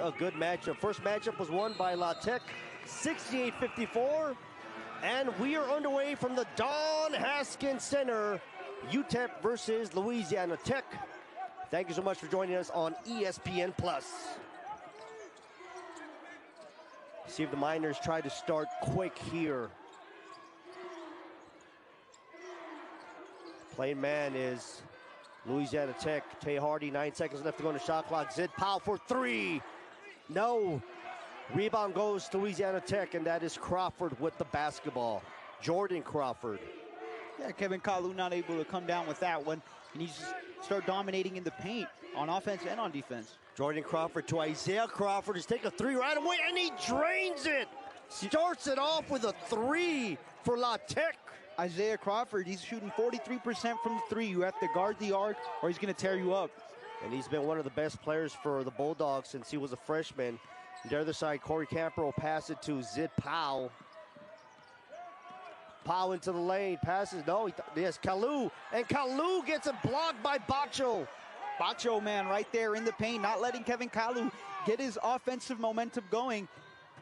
a good matchup. First matchup was won by La Tech, 68-54. And we are underway from the Don Haskins Center, UTEP versus Louisiana Tech. Thank you so much for joining us on ESPN+. See if the Miners try to start quick here. Playing man is Louisiana Tech. Tay Hardy, 9 seconds left to go on the shot clock. Zid Powell for three. No. Rebound goes to Louisiana Tech, and that is Crawford with the basketball. Jordan Crawford. Yeah, Kevin Kalu not able to come down with that one. He needs to start dominating in the paint on offense and on defense. Jordan Crawford to Isaiah Crawford. He's taking a three right away, and he drains it. Starts it off with a three for La Tech. Isaiah Crawford, he's shooting 43% from the three. You have to guard the arc, or he's going to tear you up. And he's been one of the best players for the Bulldogs since he was a freshman. On the other side, Corey Camper will pass it to Zid Powell. Powell into the lane, passes, no, yes, Kalu, and Kalu gets it blocked by Bacho. Bacho, man, right there in the paint, not letting Kevin Kalu get his offensive momentum going.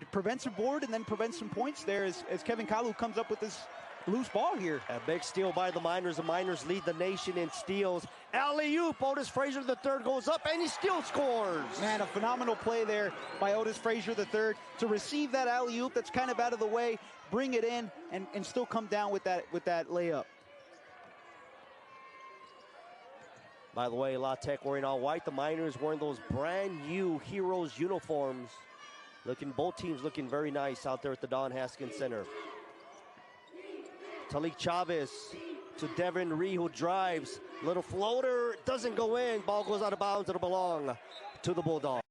It prevents a board and then prevents some points there as Kevin Kalu comes up with this loose ball here. A big steal by the Miners. The Miners lead the nation in steals. Alley-oop, Otis Frazier III goes up, and he still scores. Man, a phenomenal play there by Otis Frazier III to receive that alley-oop that's kind of out of the way, bring it in, and still come down with that layup. By the way, La Tech wearing all white. The Miners wearing those brand new Heroes uniforms. Both teams looking very nice out there at the Don Haskins Center. Tahlik Chavez to Devin Ree, who drives. Little floater, doesn't go in. Ball goes out of bounds. It'll belong to the Bulldogs.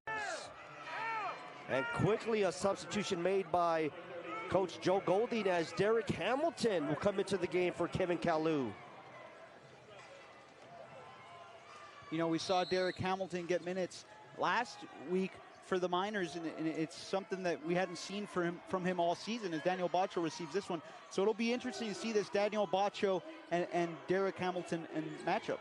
And quickly a substitution made by Coach Joe Golding as Derek Hamilton will come into the game for Kevin Kalu. You know, we saw Derek Hamilton get minutes last week for the Miners, and it's something that we hadn't seen from him all season as Daniel Bacho receives this one. So it'll be interesting to see this Daniel Bacho and Derek Hamilton matchup.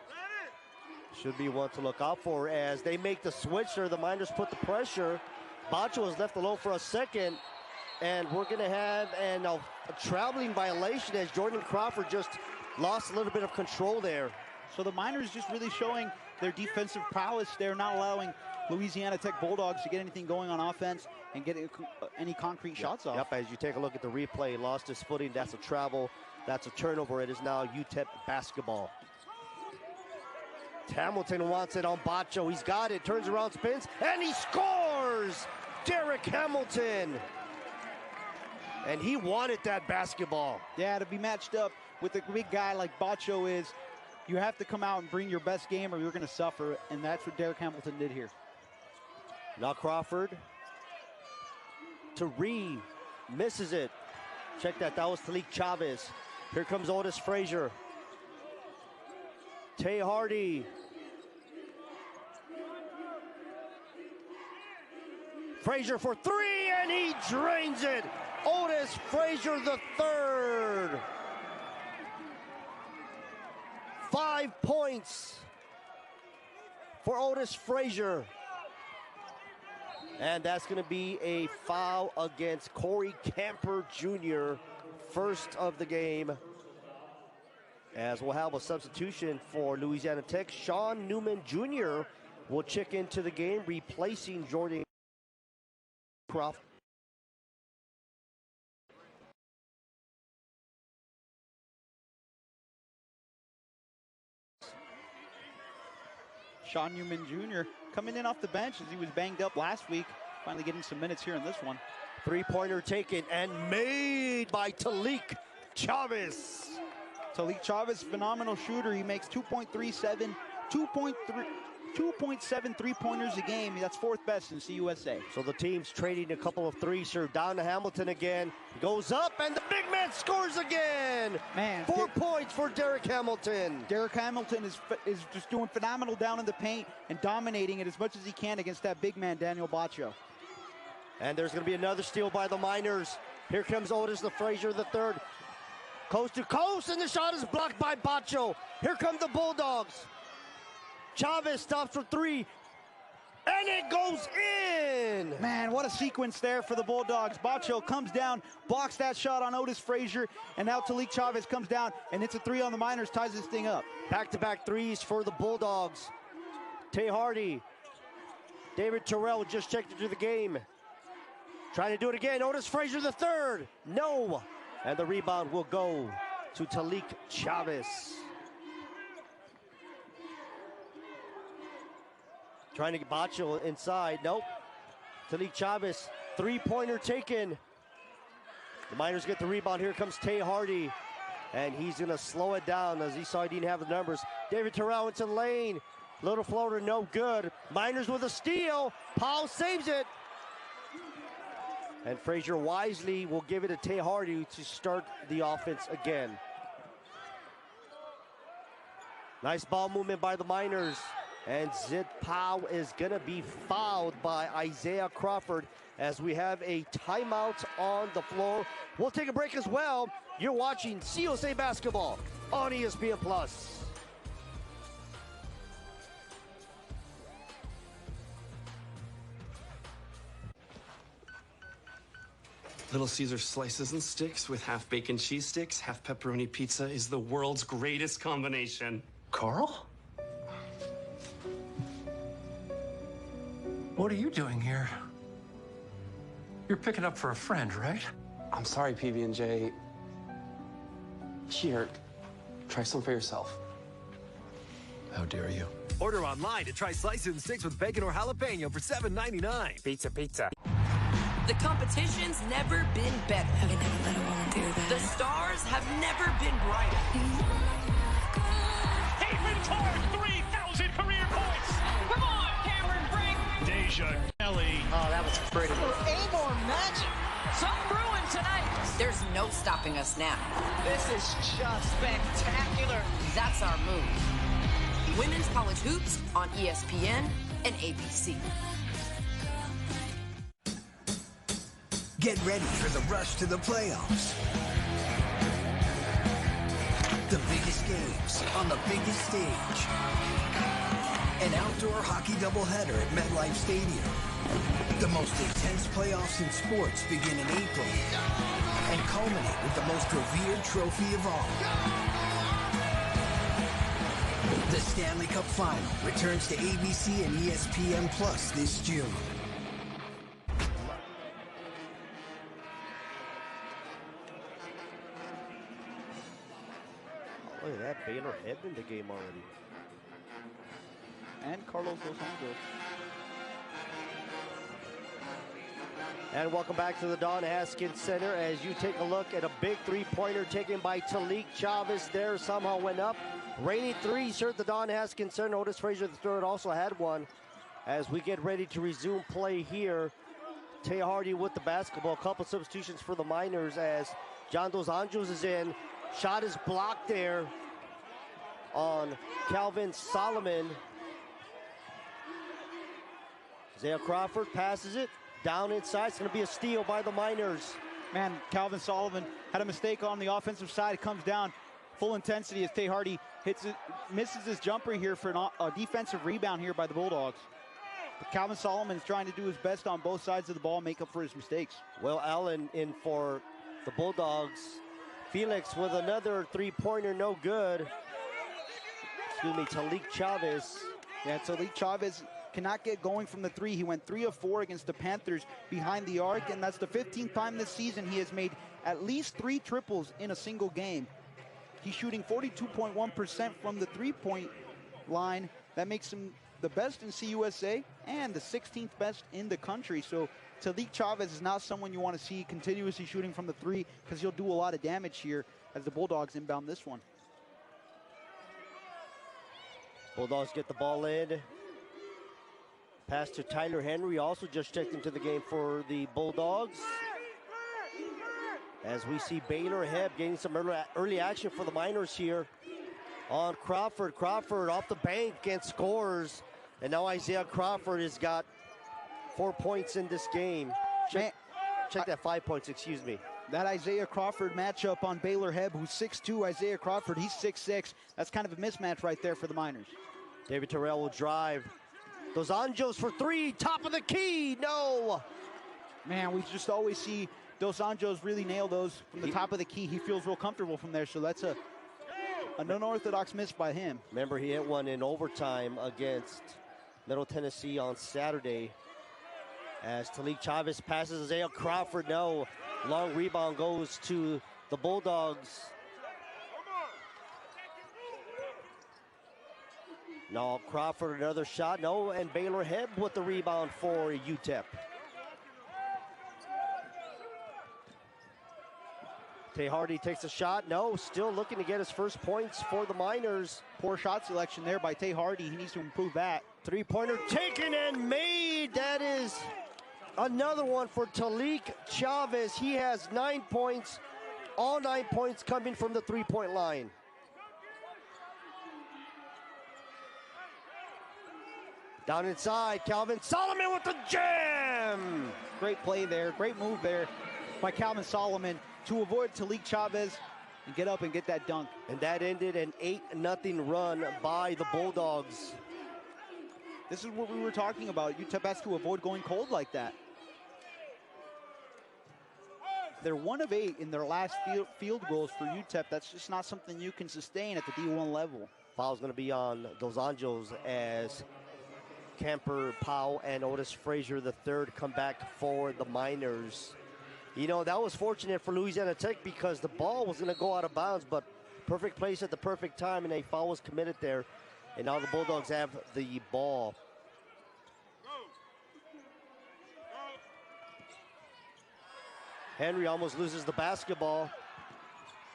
Should be one to look out for as they make the switch there. The Miners put the pressure. Bacho is left alone for a second, and we're going to have a traveling violation as Jordan Crawford just lost a little bit of control there. So the Miners just really showing their defensive prowess. They're not allowing Louisiana Tech Bulldogs to get anything going on offense and get any concrete shots off. Yep, as you take a look at the replay, lost his footing. That's a travel. That's a turnover. It is now UTEP basketball. Hamilton wants it on Bacho. He's got it. Turns around, spins, and he scores! Derek Hamilton. And he wanted that basketball. Yeah, to be matched up with a big guy like Bacho is, you have to come out and bring your best game or you're going to suffer, and that's what Derek Hamilton did here. Now Crawford to Ree, misses it. Check that, that was Tahlik Chavez. Here comes Otis Frazier. Tay Hardy. Frazier for three, and he drains it. Otis Frazier the third. 5 points for Otis Frazier. And that's going to be a foul against Corey Camper Jr., first of the game. As we'll have a substitution for Louisiana Tech. Sean Newman Jr. will check into the game, replacing Jordan Crawford. Sean Newman Jr. coming in off the bench as he was banged up last week. Finally getting some minutes here in this one. Three-pointer taken and made by Tahlik Chavez. Tahlik Chavez, phenomenal shooter. He makes 2.37, 2.7 three-pointers a game. That's fourth best in CUSA. So the team's trading a couple of threes here. Down to Hamilton again. Goes up, and the big man scores again. Man, 4 points for Derek Hamilton. Derek Hamilton is just doing phenomenal down in the paint and dominating it as much as he can against that big man, Daniel Bacho. And there's going to be another steal by the Miners. Here comes Otis the Frazier the third. Coast to coast, and the shot is blocked by Bacho. Here come the Bulldogs. Chavez stops for three, and it goes in. Man, what a sequence there for the Bulldogs. Bacho comes down, blocks that shot on Otis Frazier, and now Tahlik Chavez comes down, and it's a three on the Miners, ties this thing up. Back-to-back threes for the Bulldogs. Tay Hardy, David Terrell just checked into the game. Trying to do it again, Otis Frazier the third. No, and the rebound will go to Tahlik Chavez. Trying to get Bacho inside, nope. Tahlik Chavez, three-pointer taken. The Miners get the rebound. Here comes Tay Hardy, and he's gonna slow it down as he saw he didn't have the numbers. David Terrell into the lane. Little floater, no good. Miners with a steal. Powell saves it. And Frazier wisely will give it to Tay Hardy to start the offense again. Nice ball movement by the Miners. And Zid Powell is gonna be fouled by Isaiah Crawford as we have a timeout on the floor. We'll take a break as well. You're watching COSA Basketball on ESPN Plus. Little Caesar slices and sticks with half bacon cheese sticks, half pepperoni pizza is the world's greatest combination. Carl? What are you doing here? You're picking up for a friend, right? I'm sorry, PB&J. Here, try some for yourself. How dare you? Order online to try slices and sticks with bacon or jalapeno for $7.99. Pizza, pizza. The competition's never been better. I would never let a woman do that. The stars have never been brighter. Caitlin Tarr, 3,000 career points. Come on, Cameron Brink. Deja Kelly. Oh, that was pretty. Amor Magic. Some brewing tonight. There's no stopping us now. This is just spectacular. That's our move. Women's college hoops on ESPN and ABC. Get ready for the rush to the playoffs. The biggest games on the biggest stage. An outdoor hockey doubleheader at MetLife Stadium. The most intense playoffs in sports begin in April and culminate with the most revered trophy of all. The Stanley Cup Final returns to ABC and ESPN Plus this June. Look at that, Baylor head in the game already. And Carlos Dos Anjos. And welcome back to the Don Haskins Center as you take a look at a big three-pointer taken by Tahlik Chavez there, somehow went up. Raining threes here at the Don Haskins Center. Otis Frazier the third also had one. As we get ready to resume play here, Tay Hardy with the basketball. A couple substitutions for the Miners as John Dos Anjos is in. Shot is blocked there on Calvin Solomon. Isaiah Crawford passes it down inside. It's going to be a steal by the Miners. Man, Calvin Solomon had a mistake on the offensive side. Comes down full intensity as Tay Hardy hits it, misses his jumper here for a defensive rebound here by the Bulldogs. But Calvin Solomon is trying to do his best on both sides of the ball, make up for his mistakes. Well, Allen in for the Bulldogs. Felix with another three-pointer, no good. Excuse me, Tahlik Chavez. Yeah, Tahlik Chavez cannot get going from the three. He went 3 of 4 against the Panthers behind the arc, and that's the 15th time this season he has made at least 3 triples in a single game. He's shooting 42.1% from the three-point line. That makes him the best in CUSA and the 16th best in the country. So Tahlik Chavez is not someone you want to see continuously shooting from the three because he'll do a lot of damage here as the Bulldogs inbound this one. Bulldogs get the ball in. Pass to Tyler Henry, also just checked into the game for the Bulldogs. As we see Baylor Heb getting some early action for the Miners here on Crawford. Crawford off the bank and scores. And now Isaiah Crawford has got 4 points in this game. Check that 5 points, excuse me. That Isaiah Crawford matchup on Baylor Heb, who's 6'2", Isaiah Crawford, he's 6'6". That's kind of a mismatch right there for the Miners. David Terrell will drive. Dos Anjos for three, top of the key, no. Man, we just always see Dos Anjos really nail those from the top of the key. He feels real comfortable from there, so that's a unorthodox miss by him. Remember, he hit one in overtime against Middle Tennessee on Saturday. As Tahlik Chavez passes Isaiah Crawford, no. Long rebound goes to the Bulldogs. No, Crawford another shot, no, and Baylor Hebb with the rebound for UTEP. Tay Hardy takes a shot, no, still looking to get his first points for the Miners. Poor shot selection there by Tay Hardy. He needs to improve that. Three-pointer taken and made. That is another one for Tahlik Chavez. He has 9 points, all 9 points coming from the three-point line. Down inside, Calvin Solomon with the jam! Great play there, great move there by Calvin Solomon to avoid Tahlik Chavez and get up and get that dunk. And that ended an 8-0 run by the Bulldogs. This is what we were talking about. UTEP has to avoid going cold like that. They're 1 of 8 in their last field goals for UTEP. That's just not something you can sustain at the D1 level. Foul's going to be on Dos Anjos as Camper, Powell, and Otis Frazier III come back for the Miners. You know, that was fortunate for Louisiana Tech because the ball was going to go out of bounds, but perfect place at the perfect time, and a foul was committed there. And now the Bulldogs have the ball. Henry almost loses the basketball.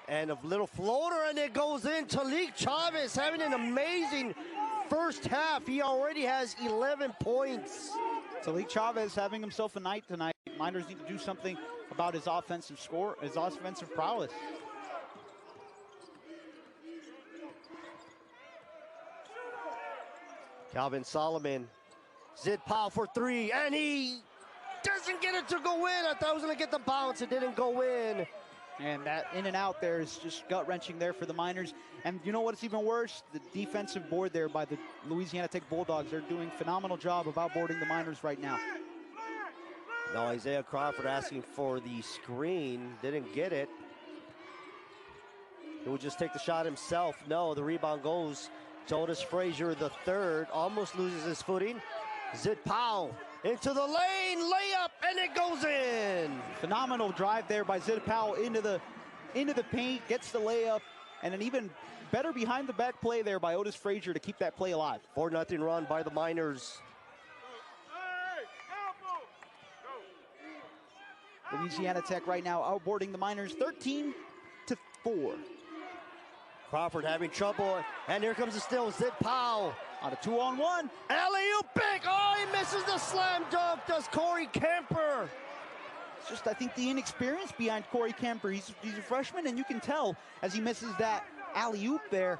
And a little floater, and it goes in. Tahlik Chavez having an amazing first half. He already has 11 points. Tahlik Chavez having himself a night tonight. Miners need to do something about his offensive score, his offensive prowess. Calvin Solomon, Zid Powell for 3, and he doesn't get it to go in. I thought I was going to get the bounce. It didn't go in. And that in and out there is just gut-wrenching there for the Miners. And you know what's even worse? The defensive board there by the Louisiana Tech Bulldogs. They're doing a phenomenal job of outboarding the Miners right now. Now Isaiah Crawford asking for the screen. Didn't get it. He would just take the shot himself. No, the rebound goes to Otis Frazier III. Almost loses his footing. Zid Powell into the lane, layup, and it goes in. Phenomenal drive there by Zid Powell into the paint, gets the layup, and an even better behind the back play there by Otis Frazier to keep that play alive. 4-0 run by the Miners. Louisiana Tech right now outboarding the Miners 13-4. Crawford having trouble, and here comes the steal. Zid Powell on a 2-on-1. Alley-oop pick. Oh, he misses the slam dunk. Does Corey Camper. It's just, I think, the inexperience behind Corey Camper. He's a freshman, and you can tell as he misses that alley-oop there.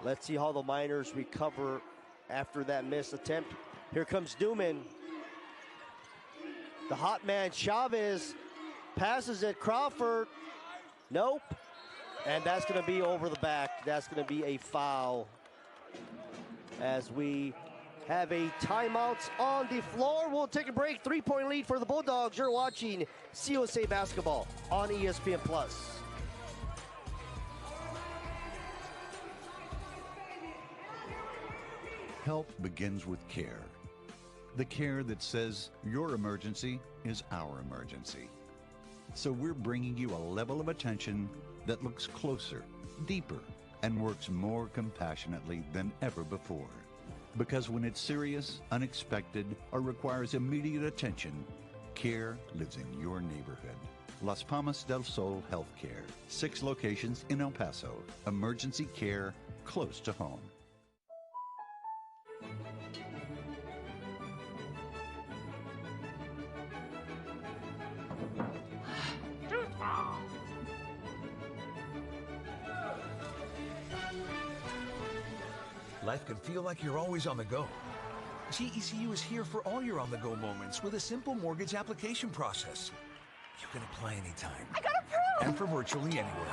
Let's see how the Miners recover after that missed attempt. Here comes Newman. The hot man Chavez passes it. Crawford. Nope. And that's going to be over the back. That's going to be a foul. As we have a timeout on the floor. We'll take a break. 3-point lead for the Bulldogs. You're watching COSA Basketball on ESPN+. Help begins with care. The care that says your emergency is our emergency. So we're bringing you a level of attention that looks closer, deeper, and works more compassionately than ever before. Because when it's serious, unexpected, or requires immediate attention, care lives in your neighborhood. Las Palmas del Sol Healthcare. 6 locations in El Paso. Emergency care close to home. Life can feel like you're always on the go. GECU is here for all your on-the-go moments with a simple mortgage application process. You can apply anytime. I got approved! And from virtually anywhere.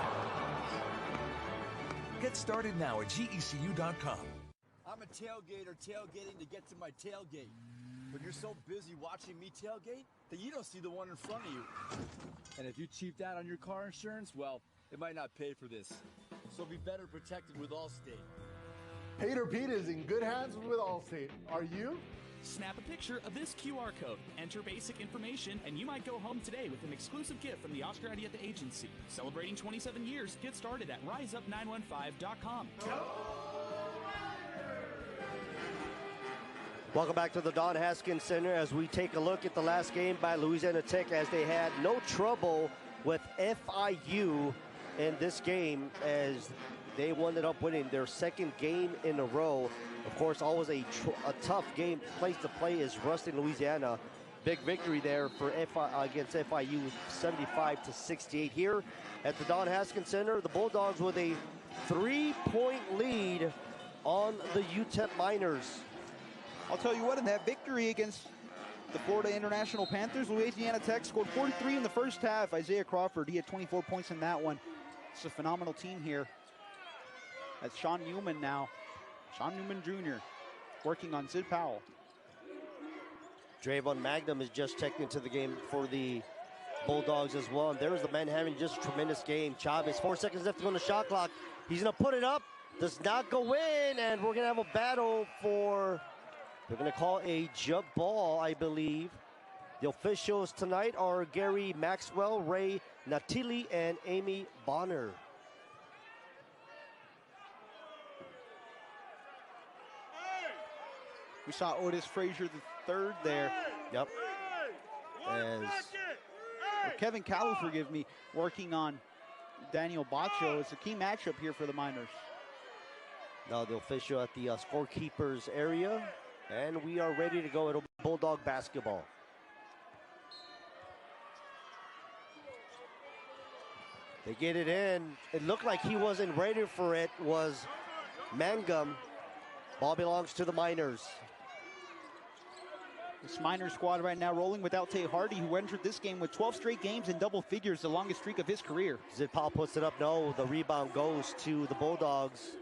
Get started now at GECU.com. I'm a tailgater tailgating to get to my tailgate. But you're so busy watching me tailgate that you don't see the one in front of you. And if you cheaped out on your car insurance, well, it might not pay for this. So be better protected with Allstate. Pater Pete is in good hands with Allstate. Are you? Snap a picture of this QR code, enter basic information, and you might go home today with an exclusive gift from the Oscar Arrieta Agency. Celebrating 27 years, get started at riseup915.com. Welcome back to the Don Haskins Center as we take a look at the last game by Louisiana Tech, as they had no trouble with FIU in this game as they ended up winning their second game in a row. Of course, always a tough game, place to play is Ruston, Louisiana. Big victory there for against FIU, 75-68 here at the Don Haskins Center. The Bulldogs with a 3-point lead on the UTEP Miners. I'll tell you what, in that victory against the Florida International Panthers, Louisiana Tech scored 43 in the first half. Isaiah Crawford, he had 24 points in that one. It's a phenomenal team here. That's Sean Newman now. Sean Newman Jr. working on Sid Powell. Drayvon Magnum is just checked into the game for the Bulldogs as well. And there's the man having just a tremendous game. Chavez, 4 seconds left to go on the shot clock. He's going to put it up. Does not go in. And we're going to have a battle for, they're going to call a jump ball, I believe. The officials tonight are Gary Maxwell, Ray Natili, and Amy Bonner. We saw Otis Frazier III there. Yep. Or Kevin Cowell, forgive me, working on Daniel Baccio. It's a key matchup here for the Miners. Now the official at the scorekeepers area. And we are ready to go. It'll be Bulldog basketball. They get it in. It looked like he wasn't ready for it, was Mangum. Ball belongs to the Miners. This Miners squad right now rolling without Tay Hardy, who entered this game with 12 straight games in double figures, the longest streak of his career. Zid Powell puts it up. No, the rebound goes to the Bulldogs.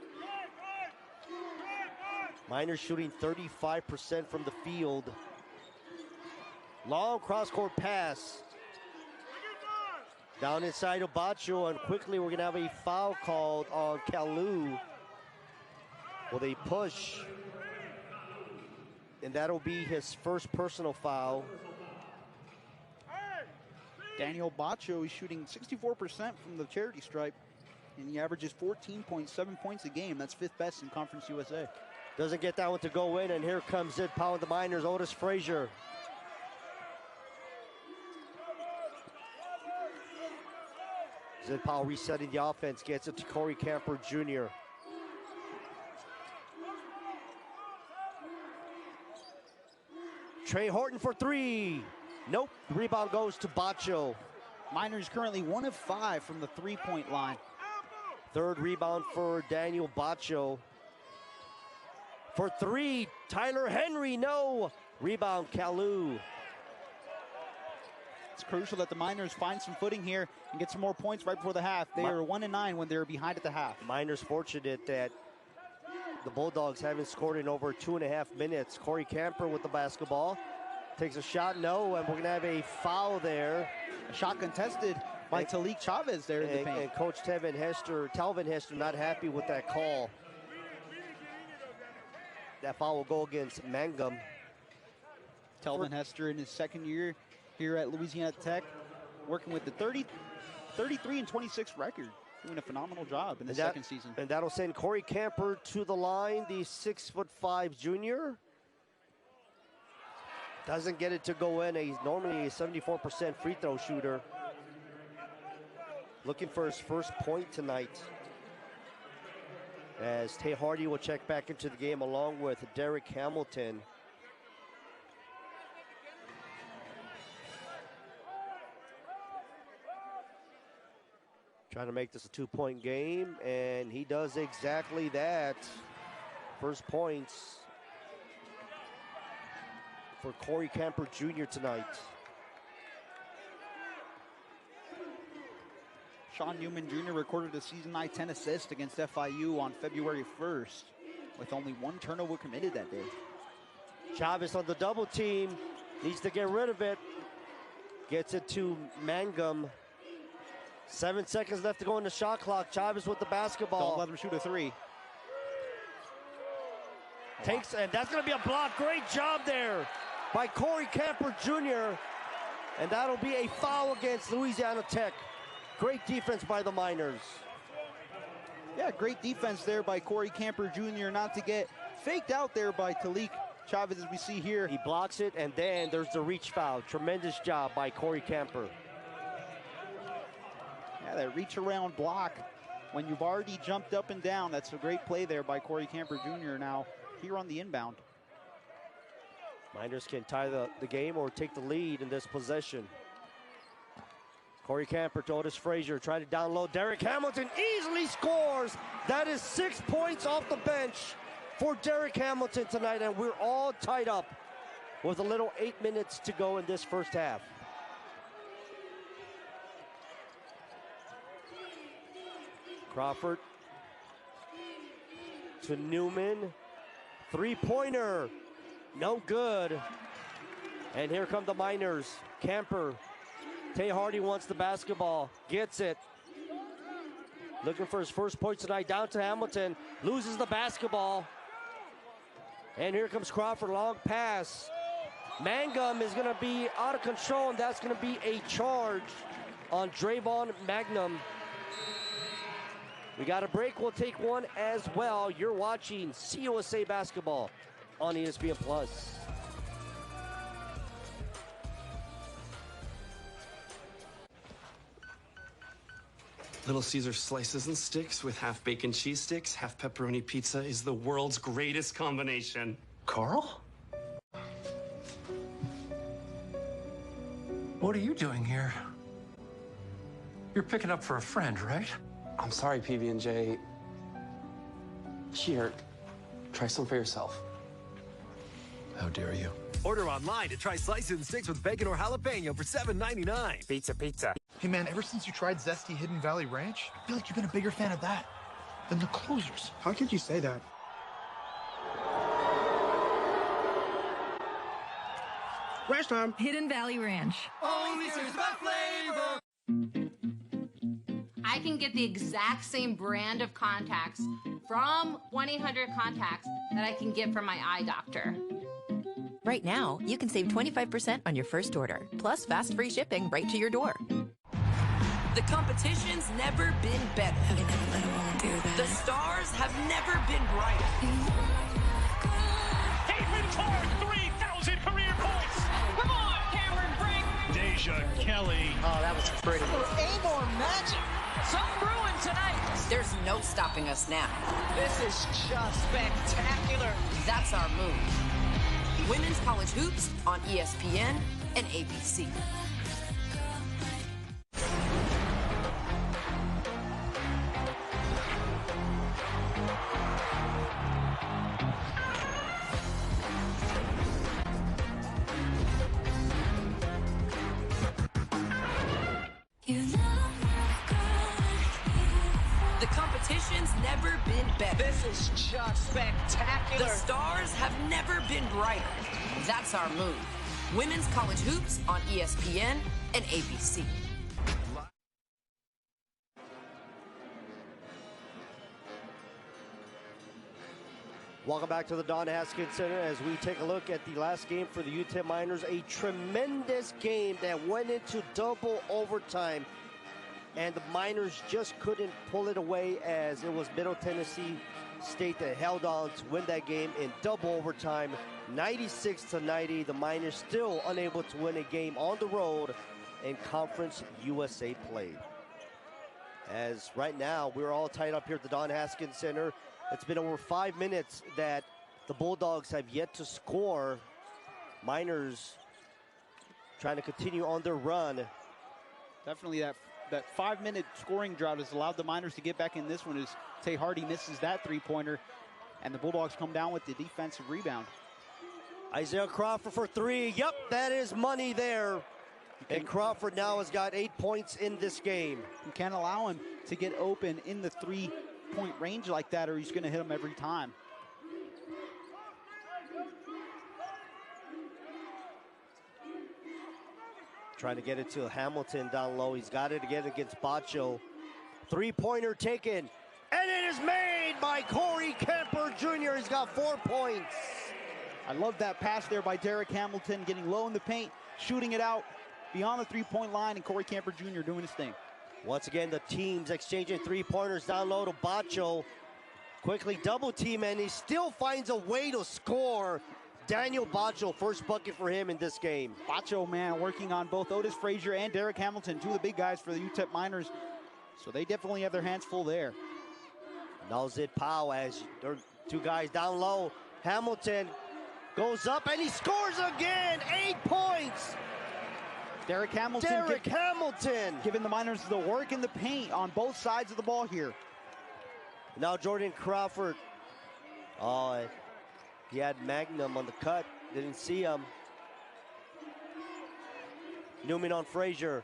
Miners shooting 35% from the field. Long cross-court pass. Down inside of Baccio, and quickly we're going to have a foul called on Kalu. Well, they push, and that'll be his first personal foul. Daniel Baccio is shooting 64% from the charity stripe, and he averages 14.7 points a game. That's 5th best in Conference USA. Doesn't get that one to go in, and here comes Zid Powell, the Miners, Otis Frazier. Zid Powell resetting the offense, gets it to Corey Camper Jr. Trey Horton for 3. Nope, the rebound goes to Baccio. Miners currently 1 of 5 from the 3-point line. Third rebound for Daniel Baccio. For 3, Tyler Henry, no. Rebound, Kalu. It's crucial that the Miners find some footing here and get some more points right before the half. They are 1-9 when they're behind at the half. Miners fortunate that the Bulldogs haven't scored in over 2.5 minutes. Corey Camper with the basketball. Takes a shot, no, and we're going to have a foul there. A shot contested by Tahlik Chavez there in the paint. And Coach Talvin Hester not happy with that call. That foul will go against Mangum. Talvin Hester in his second year here at Louisiana Tech, working with the 33-26 record. Doing a phenomenal job in the second season. And that'll send Corey Camper to the line, the 6'5" junior. Doesn't get it to go in. He's normally a 74% free throw shooter. Looking for his first point tonight. As Tay Hardy will check back into the game along with Derek Hamilton. Trying to make this a 2-point game, and he does exactly that. First points for Corey Camper Jr. tonight. Sean Newman Jr. recorded a season-high 10 assists against FIU on February 1st, with only 1 turnover committed that day. Chavez on the double team. Needs to get rid of it. Gets it to Mangum. 7 seconds left to go in the shot clock. Chavez with the basketball. Don't let him shoot a three. Takes, and that's going to be a block. Great job there by Corey Camper Jr. And that'll be a foul against Louisiana Tech. Great defense by the Miners. Yeah, great defense there by Corey Camper Jr. not to get faked out there by Tahlik Chavez, as we see here. He blocks it, and then there's the reach foul. Tremendous job by Corey Camper. Yeah, that reach around block when you've already jumped up and down. That's a great play there by Corey Camper Jr. now here on the inbound. Miners can tie the game or take the lead in this possession. Corey Camper to Otis Frazier, trying to download. Derek Hamilton easily scores. That is 6 points off the bench for Derek Hamilton tonight, and we're all tied up with a little 8 minutes to go in this first half. Crawford to Newman. Three-pointer, no good. And here come the Miners. Camper, Tay Hardy wants the basketball, gets it. Looking for his first point tonight, down to Hamilton, loses the basketball. And here comes Crawford, long pass. Mangum is gonna be out of control, and that's gonna be a charge on Drayvon Magnum. We got a break, we'll take one as well. You're watching CUSA Basketball on ESPN+. Little Caesar slices and sticks with half bacon cheese sticks, half pepperoni pizza is the world's greatest combination. Carl? What are you doing here? You're picking up for a friend, right? I'm sorry, PB&J. Here, try some for yourself. How dare you? Order online to try slices and sticks with bacon or jalapeno for $7.99. Pizza, pizza. Hey man, ever since you tried Zesty Hidden Valley Ranch, I feel like you've been a bigger fan of that than the closers. How could you say that? Ranch time. Hidden Valley Ranch. Only Caesar's by flavor. I can get the exact same brand of contacts from 1-800-CONTACTS that I can get from my eye doctor. Right now, you can save 25% on your first order, plus fast free shipping right to your door. The competition's never been better. I would never let a woman do that. The stars have never been brighter. Caitlin Clark, 3,000 career points. Come on, Cameron Brink. Deja Kelly. Oh, that was pretty. Amor magic. Something brewing tonight. There's no stopping us now. This is just spectacular. That's our move. Women's college hoops on ESPN and ABC. The competition's never been better. This is just spectacular. The stars have never been brighter. That's our move. Women's college hoops on ESPN and ABC. Welcome back to the Don Haskins Center as we take a look at the last game for the UTEP Miners. A tremendous game that went into double overtime, and the Miners just couldn't pull it away, as it was Middle Tennessee State that held on to win that game in double overtime, 96-90. The Miners still unable to win a game on the road in Conference USA play. As right now, we're all tied up here at the Don Haskins Center. It's been over 5 minutes that the Bulldogs have yet to score. Miners trying to continue on their run. Definitely that 5-minute scoring drought has allowed the Miners to get back in this one as Tay Hardy misses that three-pointer, and the Bulldogs come down with the defensive rebound. Isaiah Crawford for three. Yep, that is money there. And Crawford now has got 8 points in this game. You can't allow him to get open in the three-point range like that, or he's going to hit him every time. Trying to get it to Hamilton down low. He's got it again against Bacho. Three-pointer taken. And it is made by Corey Kemper Jr. He's got 4 points. I love that pass there by Derek Hamilton, getting low in the paint, shooting it out beyond the three-point line, and Corey Kemper Jr. doing his thing. Once again, the teams exchanging three-pointers down low to Bacho. Quickly double team, and he still finds a way to score. Daniel Bacho, first bucket for him in this game. Bacho, man, working on both Otis Frazier and Derek Hamilton, two of the big guys for the UTEP Miners. So they definitely have their hands full there. Now Zid Powell as there are two guys down low. Hamilton goes up and he scores again. 8 points. Derek Hamilton. Giving the Miners the work in the paint on both sides of the ball here. Now Jordan Crawford. Oh, he had Magnum on the cut. Didn't see him. Newman on Frazier.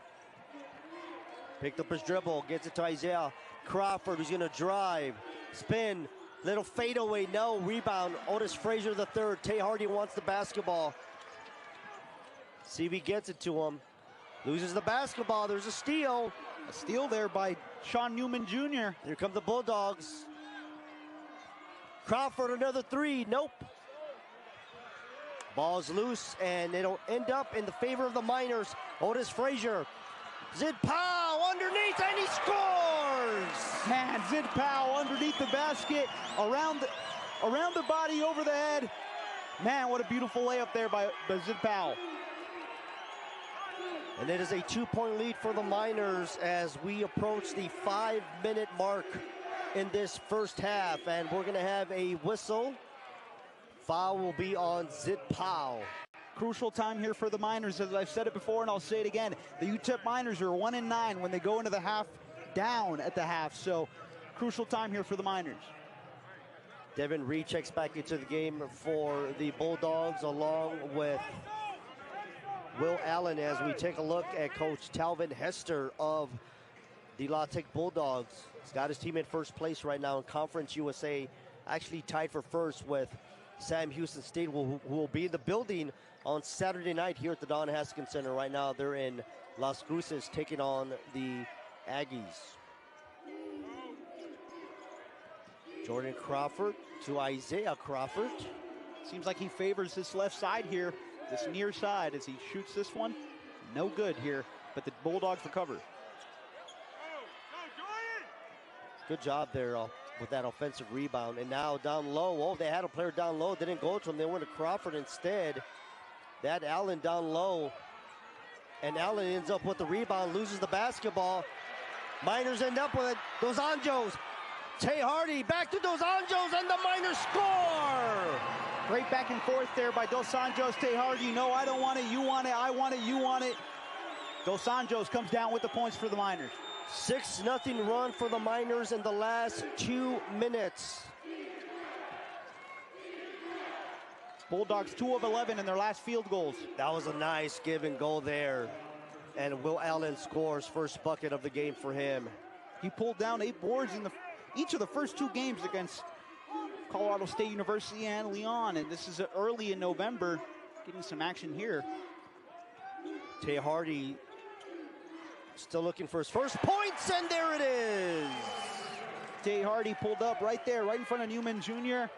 Picked up his dribble. Gets it to Isaiah Crawford, who's going to drive. Spin. Little fadeaway. No. Rebound. Otis Frazier the third. Tay Hardy wants the basketball. See if he gets it to him. Loses the basketball. There's a steal. A steal there by Sean Newman Jr. Here come the Bulldogs. Crawford, another three. Nope. Ball's loose, and it'll end up in the favor of the Miners. Otis Frazier. Zid Powell underneath, and he scores! Man, Zid Powell underneath the basket, around the body, over the head. Man, what a beautiful layup there by Zid Powell. And it is a 2-point lead for the Miners as we approach the 5-minute mark in this first half. And we're going to have a whistle. Foul will be on Zid Powell. Crucial time here for the Miners, as I've said it before and I'll say it again. The UTEP Miners are 1-9 when they go into the half, down at the half. So crucial time here for the Miners. Devin Reed checks back into the game for the Bulldogs along with Will Allen as we take a look at Coach Talvin Hester of the La Tech Bulldogs. He's got his team in first place right now in Conference USA, actually tied for first with Sam Houston State, who will be in the building on Saturday night here at the Don Haskins Center. Right now they're in Las Cruces taking on the Aggies. Jordan Crawford to Isaiah Crawford. Seems like he favors this left side here, this near side, as he shoots this one. No good here, but the Bulldogs recover. Good job there with that offensive rebound. And now down low, oh, they had a player down low, didn't go to him, they went to Crawford instead. That Allen down low, and Allen ends up with the rebound, loses the basketball. Miners end up with it. Dos Anjos. Tay Hardy back to Dos Anjos, and the Miners score! Great back and forth there by Dos Anjos. Tay Hardy, no, I don't want it, you want it, I want it, you want it. Dos Anjos comes down with the points for the Miners. 6-0 run for the Miners in the last 2 minutes. Bulldogs 2 of 11 in their last field goals. That was a nice give and go there. And Will Allen scores first bucket of the game for him. He pulled down 8 boards in each of the first 2 games against Colorado State University and Leon. And this is early in November, getting some action here. Tay Hardy still looking for his first points, and there it is. Tay Hardy pulled up right there, right in front of Newman Jr.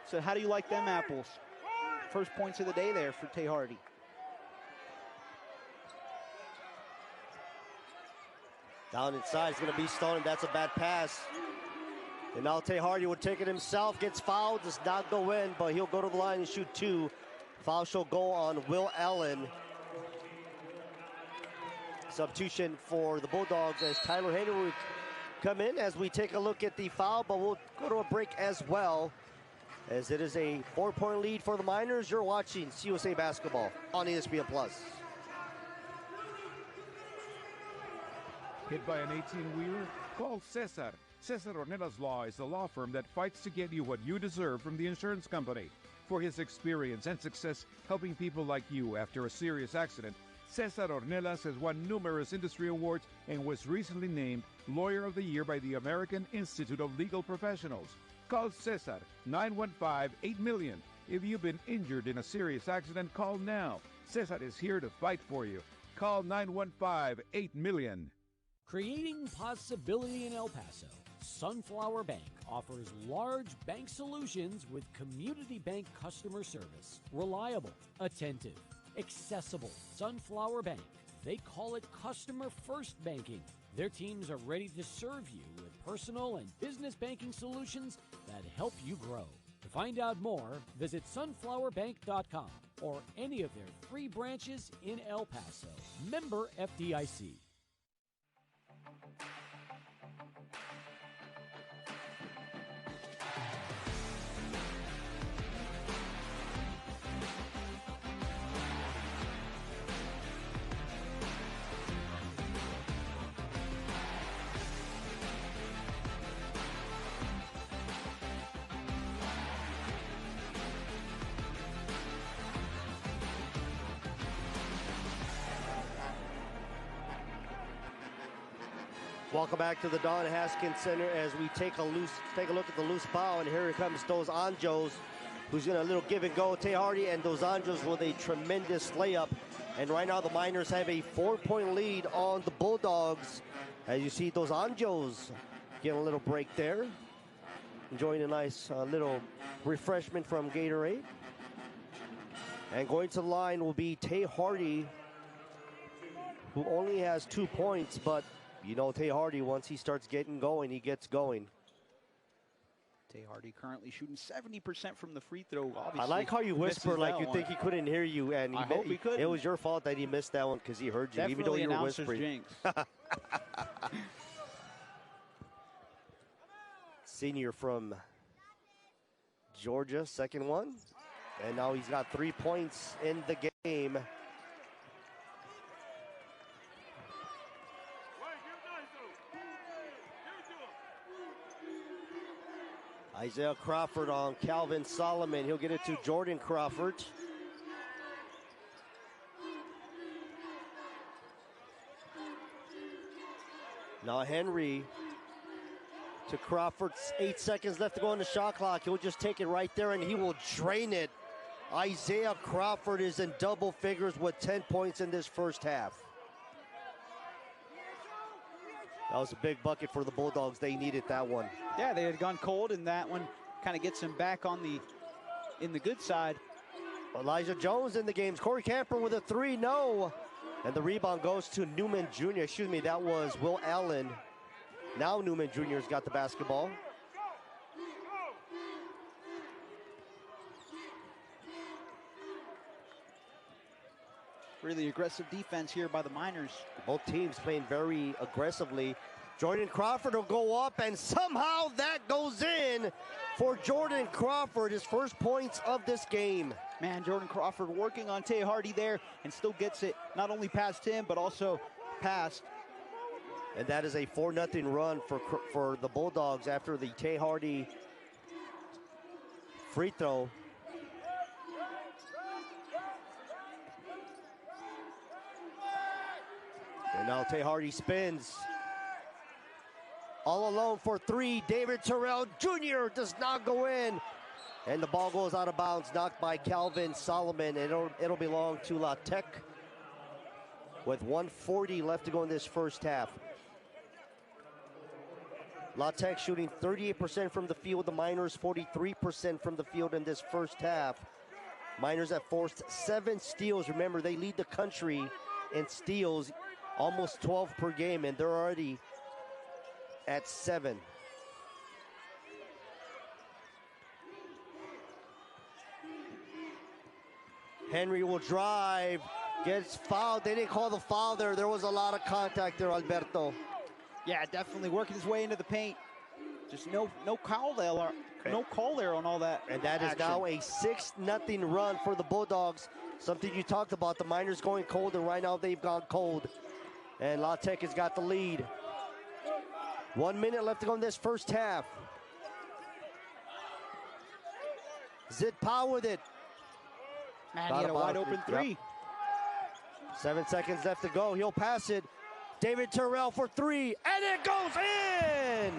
So how do you like them apples? First points of the day there for Tay Hardy. Down inside, it's going to be stolen. That's a bad pass. And now Tay Hardy would take it himself, gets fouled, does not go in, but he'll go to the line and shoot 2. Foul shall go on Will Allen. Substitution for the Bulldogs as Tyler Hayner would come in as we take a look at the foul, but we'll go to a break as well, as it is a 4-point lead for the Miners. You're watching CUSA Basketball on ESPN+. Hit by an 18-wheeler? Call Cesar. Cesar Ornelas Law is the law firm that fights to get you what you deserve from the insurance company. For his experience and success helping people like you after a serious accident, Cesar Ornelas has won numerous industry awards and was recently named Lawyer of the Year by the American Institute of Legal Professionals. Call Cesar, 915-8000000. If you've been injured in a serious accident, call now. Cesar is here to fight for you. Call 915-8-million. Creating possibility in El Paso, Sunflower Bank offers large bank solutions with community bank customer service. Reliable, attentive, accessible. Sunflower Bank. They call it customer first banking. Their teams are ready to serve you with personal and business banking solutions that help you grow. To find out more, visit sunflowerbank.com or any of their 3 branches in El Paso. Member FDIC. Welcome back to the Don Haskins Center as we take a look at the loose ball, and here comes Dos Anjos, who's going to a little give and go. Tay Hardy and Dos Anjos with a tremendous layup, and right now the Miners have a 4-point lead on the Bulldogs. As you see, Dos Anjos getting a little break there, enjoying a nice little refreshment from Gatorade. And going to the line will be Tay Hardy, who only has 2 points, but you know Tay Hardy, once he starts getting going, he gets going. Tay Hardy currently shooting 70% from the free throw. Obviously, I like how you whisper like you think he couldn't hear you, and I hope he could. It was your fault that he missed that one because he heard you, even though you were whispering. Jinx. Senior from Georgia, second one, and now he's got 3 points in the game. Isaiah Crawford on Calvin Solomon. He'll get it to Jordan Crawford. Now Henry to Crawford. 8 seconds left to go on the shot clock. He'll just take it right there and he will drain it. Isaiah Crawford is in double figures with 10 points in this first half. That was a big bucket for the Bulldogs. They needed that one. Yeah, they had gone cold, and that one kind of gets them back on in the good side. Elijah Jones in the games. Corey Camper with a 3, no. And the rebound goes to Newman Jr. Excuse me, that was Will Allen. Now Newman Jr.'s got the basketball. Really aggressive defense here by the Miners. Both teams playing very aggressively. Jordan Crawford will go up, and somehow that goes in for Jordan Crawford, his first points of this game. Man, Jordan Crawford working on Tay Hardy there and still gets it not only past him, but also past. And that is a 4-0 run for the Bulldogs after the Tay Hardy free throw. And now Tay Hardy spins. All alone for 3. David Terrell Jr. does not go in. And the ball goes out of bounds, knocked by Calvin Solomon. It'll belong to La Tech with 1:40 left to go in this first half. La Tech shooting 38% from the field. The Miners 43% from the field in this first half. Miners have forced 7 steals. Remember, they lead the country in steals, almost 12 per game, and they're already at 7. Henry will drive, gets fouled. They didn't call the foul there. There was a lot of contact there, Alberto. Yeah, definitely working his way into the paint. Just no call there on all that. And that is now a 6-0 run for the Bulldogs. Something you talked about, the Miners going cold, and right now they've gone cold. And La Tech has got the lead. 1 minute left to go in this first half. Zid Powell with it. Man, he had a wide open 3. Yep. 7 seconds left to go. He'll pass it. David Terrell for 3, and it goes in!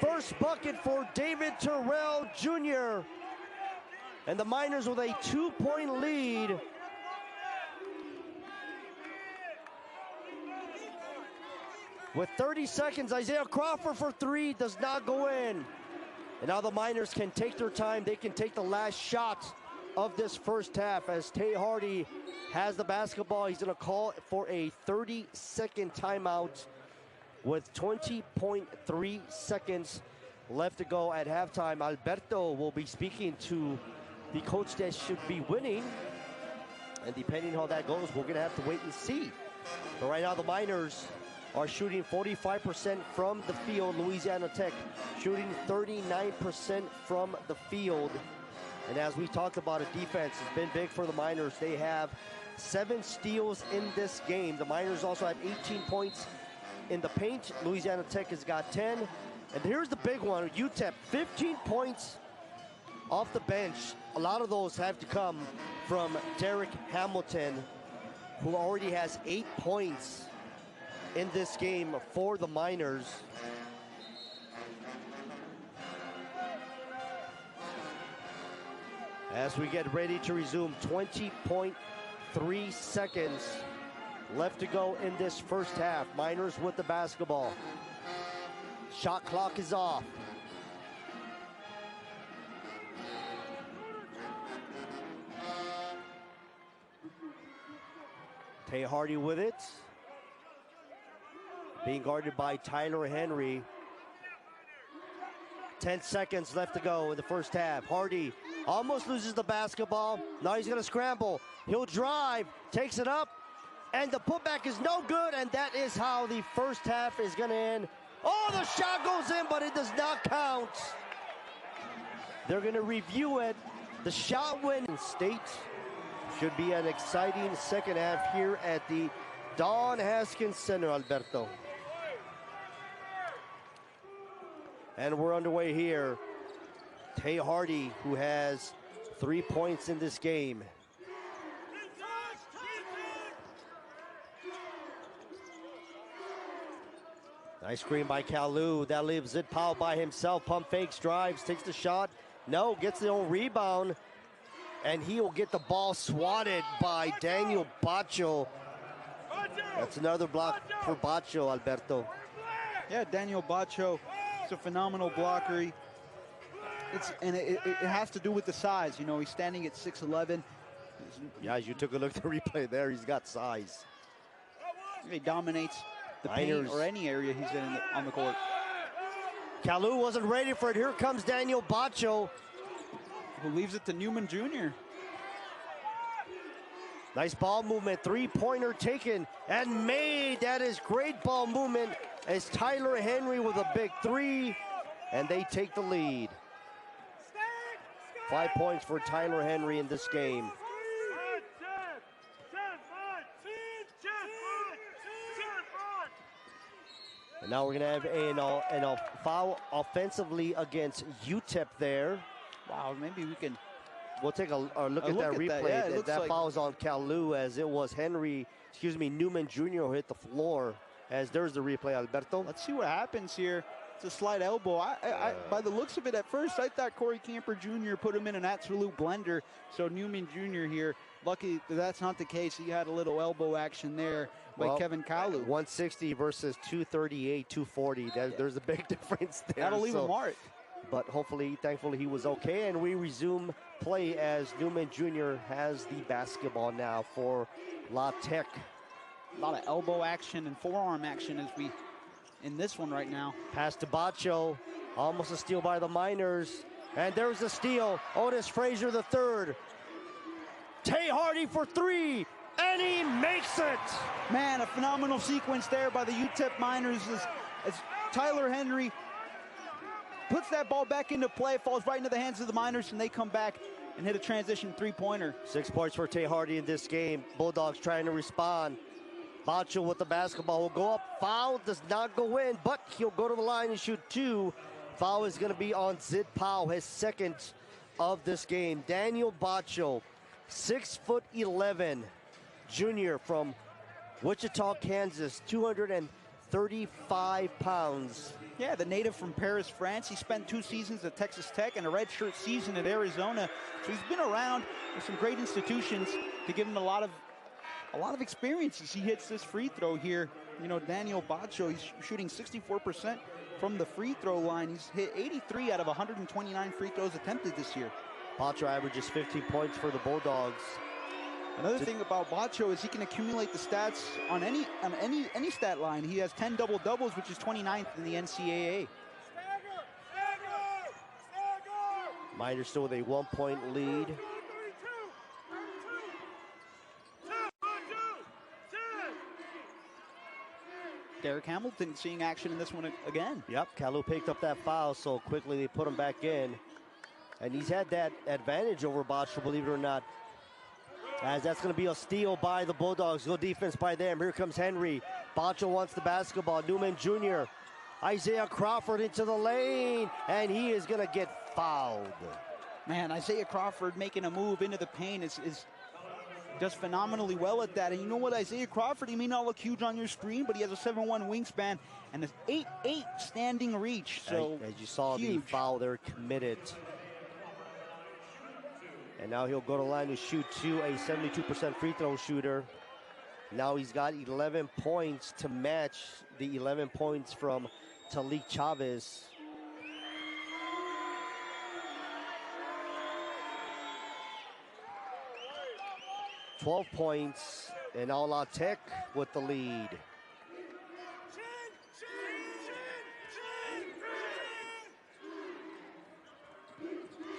First bucket for David Terrell Jr. And the Miners with a 2-point lead. With 30 seconds, Isaiah Crawford for three does not go in. And now the Miners can take their time. They can take the last shot of this first half as Tay Hardy has the basketball. He's going to call for a 30-second timeout with 20.3 seconds left to go at halftime. Alberto will be speaking to the coach that should be winning. And depending on how that goes, we're going to have to wait and see. But right now, the Miners are shooting 45% from the field. Louisiana Tech shooting 39% from the field. And as we talked about, a defense has been big for the Miners. They have 7 steals in this game. The Miners also have 18 points in the paint. Louisiana Tech has got 10. And here's the big one, UTEP, 15 points off the bench. A lot of those have to come from Derek Hamilton, who already has 8 points in this game for the Miners. As we get ready to resume, 20.3 seconds left to go in this first half. Miners with the basketball. Shot clock is off. Tay Hardy with it. Being guarded by Tyler Henry. 10 seconds left to go in the first half. Hardy almost loses the basketball. Now he's going to scramble. He'll drive, takes it up, and the putback is no good, and that is how the first half is going to end. Oh, the shot goes in, but it does not count. They're going to review it. The shot win in State. Should be an exciting second half here at the Don Haskins Center, Alberto. And we're underway here. Tay Hardy, who has 3 points in this game. Nice screen by Kalu. That leaves Zid Powell by himself. Pump fakes, drives, takes the shot. No, gets the own rebound. And he will get the ball swatted by Daniel Bacho. That's another block for Bacho, Alberto. Yeah, Daniel Bacho is a phenomenal blocker. It has to do with the size. You know, he's standing at 6'11". Yeah, as you took a look at the replay there, he's got size. He dominates the paint or any area he's in on the court. Kalu wasn't ready for it. Here comes Daniel Bacho, who leaves it to Newman Jr. Nice ball movement, three-pointer taken and made. That is great ball movement as Tyler Henry with a big three, and they take the lead. 5 points for Tyler Henry in this game. And now we're going to have a foul offensively against UTEP there. Wow, maybe we can... We'll take a look at that replay. Yeah, that foul's on Kalu as it was Newman Jr. who hit the floor. As there's the replay, Alberto. Let's see what happens here. It's a slight elbow. By the looks of it, at first I thought Corey Camper Jr. put him in an absolute blender. So Newman Jr. here, lucky that's not the case. He had a little elbow action there by Kevin Kalu. 160 versus 238, 240. There's a big difference there. That'll leave a mark. But thankfully, he was okay, and we resume play as Newman Jr. has the basketball now for La Tech. A lot of elbow action and forearm action as we in this one right now. Pass to Bacho, almost a steal by the Miners, and there's the steal. Otis Frazier the third. Tay Hardy for three, and he makes it. Man, a phenomenal sequence there by the UTEP Miners as Tyler Henry puts that ball back into play, falls right into the hands of the Miners, and they come back and hit a transition three-pointer. 6 points for Tay Hardy in this game. Bulldogs trying to respond. Bacho with the basketball will go up. Foul does not go in, but he'll go to the line and shoot two. Foul is going to be on Zid Powell, his second of this game. Daniel Bacho, 6'11", junior from Wichita, Kansas, 235 pounds. Yeah, the native from Paris, France. He spent 2 seasons at Texas Tech and a redshirt season at Arizona. So he's been around with some great institutions to give him a lot of experience as he hits this free throw here You know, Daniel Bacho, he's shooting 64% from the free throw line. He's hit 83 out of 129 free throws attempted this year. Bacho averages 15 points for the Bulldogs. Another thing about Bacho is he can accumulate the stats on any stat line. He has 10 double-doubles, which is 29th in the NCAA. Miners still with a 1-point lead. Derek Hamilton seeing action in this one again. Yep, Kalu picked up that foul, so quickly they put him back in. And he's had that advantage over Bacho, believe it or not. As that's going to be a steal by the Bulldogs. Good defense by them. Here comes Henry. Bacho wants the basketball. Newman Jr. Isaiah Crawford into the lane, and he is going to get fouled. Man, Isaiah Crawford making a move into the paint is does phenomenally well at that. And you know what, Isaiah Crawford, he may not look huge on your screen, but he has a 7'1" wingspan and an 8'8" standing reach. So as you saw, huge. the foul there committed. And now he'll go to the line to shoot a 72% free throw shooter. Now he's got 11 points to match the 11 points from Tahlik Chavez. $12 points, and All Tech with the lead.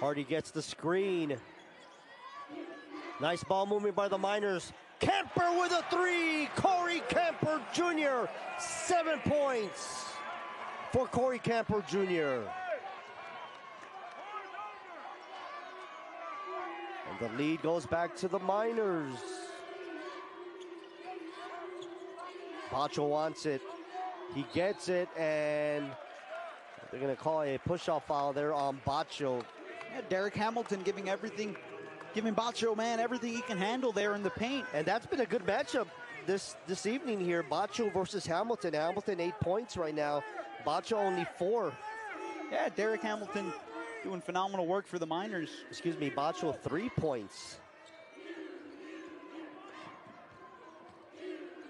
Hardy gets the screen. Nice ball movement by the Miners. Kemper with a three. Corey Kemper Jr. 7 points for Corey Kemper Jr. And the lead goes back to the Miners. Bacho wants it. He gets it, and they're going to call a push-off foul there on Bacho. Yeah, Derek Hamilton giving Bacho, man, everything he can handle there in the paint. And that's been a good matchup this evening here. Bacho versus Hamilton. Hamilton 8 points right now. Bacho only 4. Yeah, Derek Hamilton doing phenomenal work for the Miners. Excuse me, Bacho 3 points.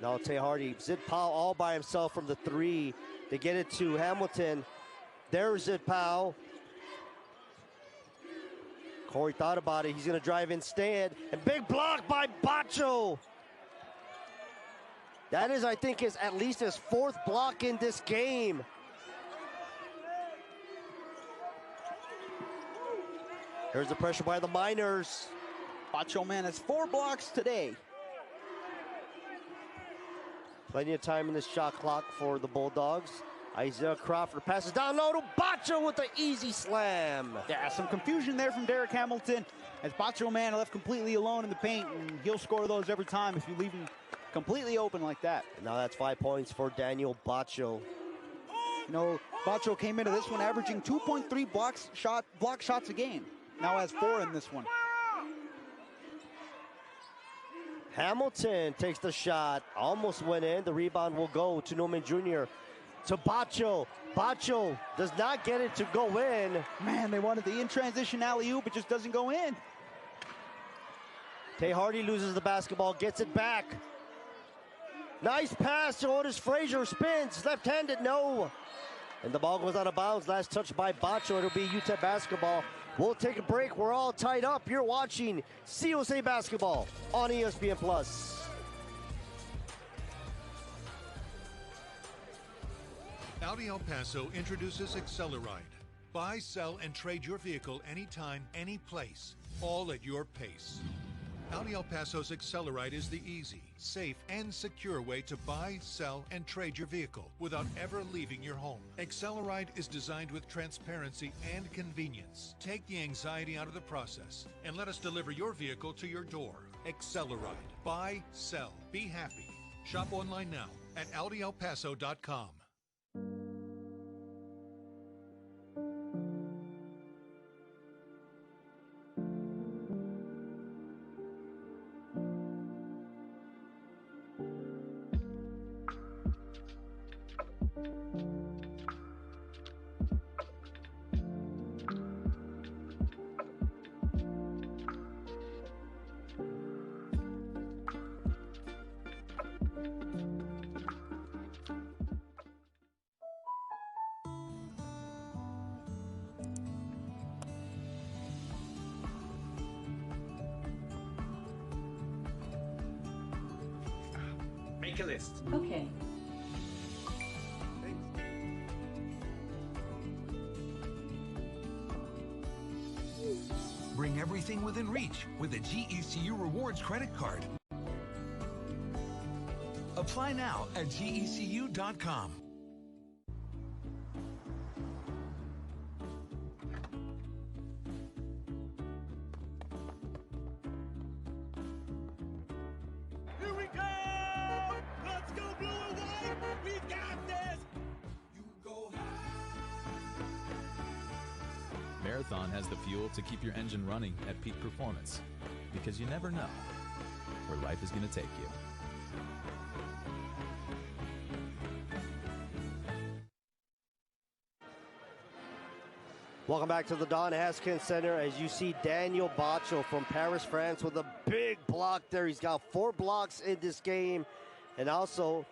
Now Tay Hardy, Zid Powell all by himself from the 3. They get it to Hamilton. There's Zid Powell. Corey thought about it. He's going to drive instead. And big block by Bacho. That is, I think, at least his 4th block in this game. Here's the pressure by the Miners. Bacho, man, has 4 blocks today. Plenty of time in this shot clock for the Bulldogs. Isaiah Crawford passes down low to Bacho with the easy slam. Yeah, some confusion there from Derek Hamilton as Bacho, man, left completely alone in the paint, and he'll score those every time if you leave him completely open like that. And now that's 5 points for Daniel Bacho. You know, Bacho came into this one averaging 2.3 block shots a game. Now has 4 in this one. Hamilton takes the shot, almost went in. The rebound will go to Newman Jr. to Bacho. Bacho does not get it to go in. Man, they wanted the in-transition alley-oop, it just doesn't go in. Tay Hardy loses the basketball, gets it back. Nice pass to Otis Frazier, spins, left-handed, no. And the ball goes out of bounds, last touch by Bacho. It'll be UTEP basketball. We'll take a break, we're all tied up. You're watching CUSA Basketball on ESPN+. Audi El Paso introduces Acceleride. Buy, sell, and trade your vehicle anytime, any place, all at your pace. Audi El Paso's Acceleride is the easy, safe, and secure way to buy, sell, and trade your vehicle without ever leaving your home. Acceleride is designed with transparency and convenience. Take the anxiety out of the process and let us deliver your vehicle to your door. Acceleride. Buy, sell, be happy. Shop online now at AudiElPaso.com. Make a list. Okay. Bring everything within reach with a GECU Rewards credit card. Apply now at gecu.com. Here we go! Let's go blue and white! We've got this! You go Marathon has the fuel to keep your engine running at peak performance, because you never know where life is going to take you. Welcome back to the Don Haskins Center as you see Daniel Baccio from Paris, France with a big block there. He's got 4 blocks in this game, and also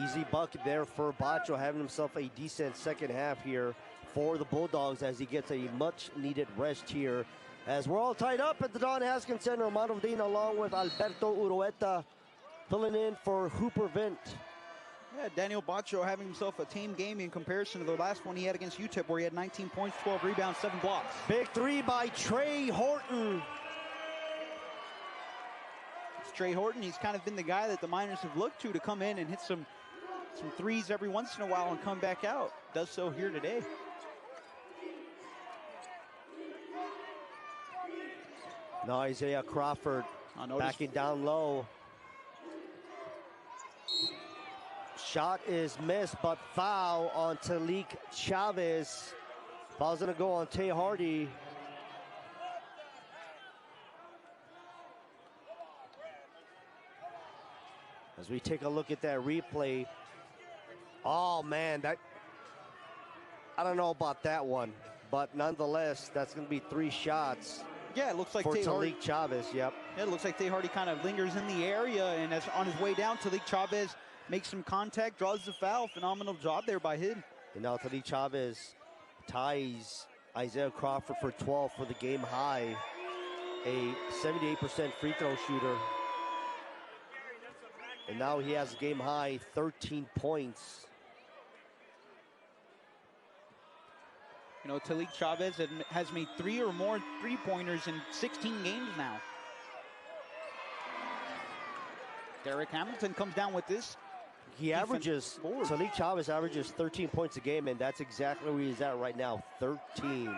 easy bucket there for Baccio, having himself a decent second half here for the Bulldogs as he gets a much needed rest here. As we're all tied up at the Don Haskins Center, Armando Medina along with Alberto Urueta filling in for Hooper Vint. Yeah, Daniel Baccio having himself a tame game in comparison to the last one he had against UTEP, where he had 19 points, 12 rebounds, 7 blocks. Big 3 by Trey Horton. It's Trey Horton. He's kind of been the guy that the Miners have looked to come in and hit some threes every once in a while and come back out. Does so here today. Now Isaiah Crawford backing down low. Shot is missed, but foul on Tahlik Chavez. Foul's gonna go on Tay Hardy. As we take a look at that replay. Oh man, I don't know about that one, but nonetheless, that's gonna be 3 shots. Yeah, it looks like for Tahlik Chavez, yep. Yeah, it looks like Tay Hardy kind of lingers in the area, and as on his way down, Tahlik Chavez makes some contact, draws the foul. Phenomenal job there by him. And now Tahlik Chavez ties Isaiah Crawford for 12 for the game high. A 78% free throw shooter. And now he has a game high 13 points. You know, Tahlik Chavez has made 3 or more three-pointers in 16 games now. Derek Hamilton comes down with this. He averages, Tahlik Chavez averages 13 points a game, and that's exactly where he's at right now, 13.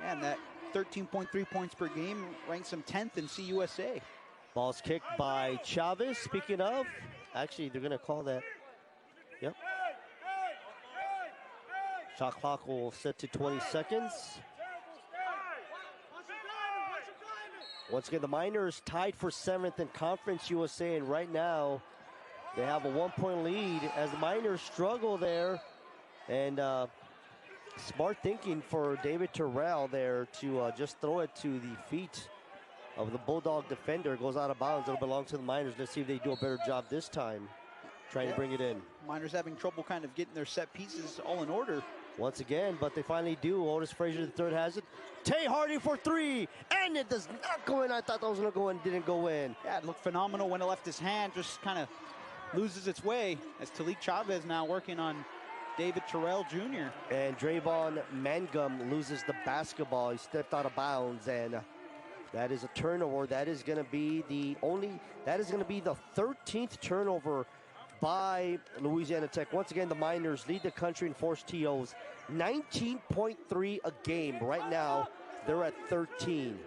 And that 13.3 points per game ranks him 10th in CUSA. Ball's kicked by Chavez. Speaking of, actually, they're going to call that. Yep. Shot clock will set to 20 seconds. Once again, the Miners tied for 7th in Conference USA, and right now they have a 1-point lead as the Miners struggle there. And smart thinking for David Terrell there to just throw it to the feet of the Bulldog defender. Goes out of bounds. It'll belong to the Miners. Let's see if they do a better job this time trying to bring it in. Miners having trouble kind of getting their set pieces all in order. Once again, but they finally do. Otis Frazier III has it. Tay Hardy for 3, and it does not go in. I thought that was going to go in, didn't go in. Yeah, it looked phenomenal when it left his hand, just kind of loses its way as Tahlik Chavez now working on David Terrell Jr. And Drayvon Mangum loses the basketball. He stepped out of bounds, and that is a turnover. That is going to be the 13th turnover by Louisiana Tech. Once again, the Miners lead the country in forced TOs, 19.3 a game. Right now, they're at 13.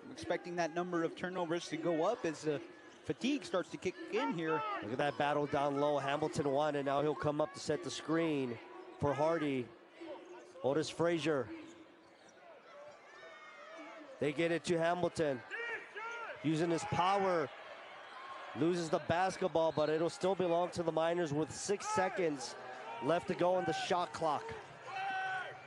I'm expecting that number of turnovers to go up as the fatigue starts to kick in here. Look at that battle down low. Hamilton won, and now he'll come up to set the screen for Hardy. Otis Frazier. They get it to Hamilton. Using his power. Loses the basketball, but it'll still belong to the Miners with 6 seconds left to go on the shot clock.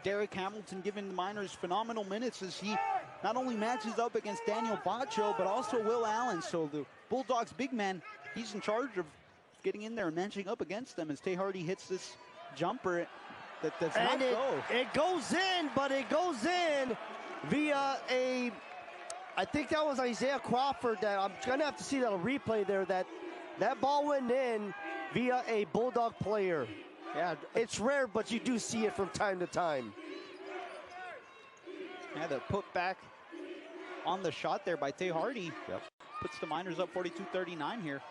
Derek Hamilton giving the Miners phenomenal minutes as he not only matches up against Daniel Baccio, but also Will Allen. So the Bulldogs big man, he's in charge of getting in there and matching up against them as Tay Hardy hits this jumper that does not go. It goes in, but it goes in via a I think that was Isaiah Crawford. That I'm gonna have to see that replay there. That ball went in via a Bulldog player. Yeah, it's rare, but you do see it from time to time. Yeah, the put back on the shot there by Tay Hardy. Yep. Puts the Miners up 42-39 here.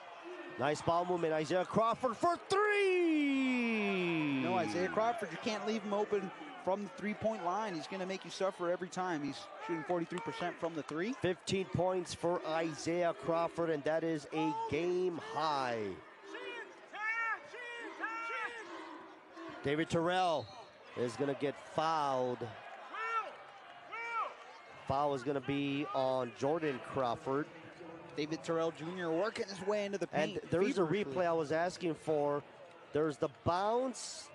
Nice ball movement. Isaiah Crawford for three. No, Isaiah Crawford, you can't leave him open from the three-point line. He's going to make you suffer every time. He's shooting 43% from the three. 15 points for Isaiah Crawford, and that is a game high. David Terrell is going to get fouled. Foul is going to be on Jordan Crawford. David Terrell Jr. working his way into the paint. And there's a replay I was asking for. There's the bounce,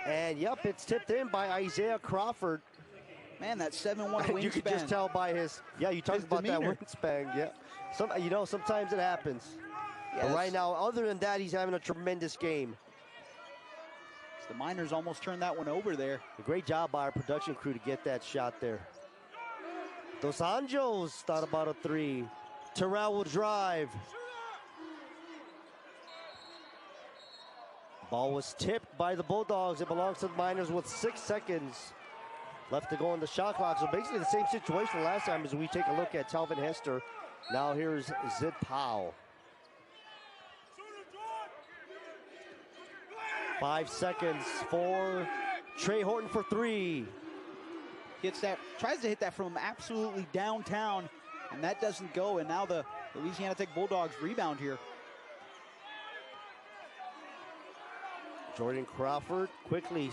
and yep, it's tipped in by Isaiah Crawford. Man, that 7-1 wingspan. You can just tell by his, you talked about demeanor. That wingspan, yeah. Sometimes it happens. Yes. But right now, other than that, he's having a tremendous game. The Miners almost turned that one over there. A great job by our production crew to get that shot there. Dos Anjos thought about a three. Terrell will drive. Ball was tipped by the Bulldogs. It belongs to the Miners with 6 seconds left to go on the shot clock. So basically the same situation last time as we take a look at Talvin Hester. Now here's Zid Powell. 5 seconds for Trey Horton for three. Gets that, tries to hit that from absolutely downtown, and that doesn't go. And now the Louisiana Tech Bulldogs rebound here. Jordan Crawford quickly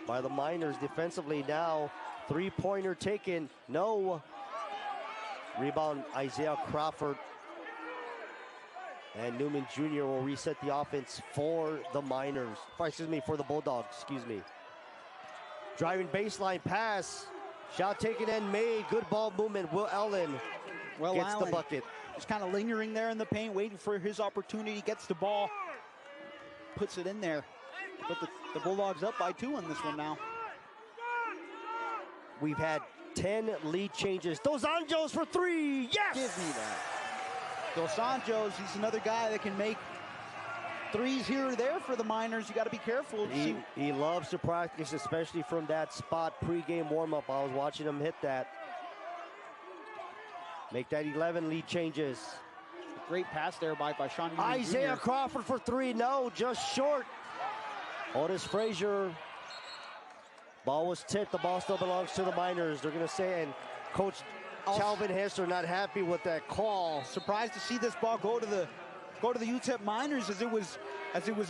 by the Miners defensively now. Three-pointer taken, no. Rebound Isaiah Crawford. And Newman Jr. will reset the offense for the Miners. For the Bulldogs, Driving baseline pass. Shot taken and made. Good ball movement. Will Allen gets the bucket. Just kind of lingering there in the paint, waiting for his opportunity. Gets the ball. Puts it in there. But the Bulldogs up by 2 on this one now. We've had 10 lead changes. Dos Anjos for three. Yes! Give me that. Dos Anjos, he's another guy that can make threes here or there for the Miners. You got to be careful. He loves to practice, especially from that spot pregame warm-up. I was watching him hit that. Make that 11 lead changes. Great pass there by Sean Newman Isaiah Jr. Crawford for three. No, just short. Otis Frazier. Ball was tipped. The ball still belongs to the Miners. They're going to say, and Coach Talvin Hester not happy with that call. Surprised to see this ball go to the UTEP Miners as it was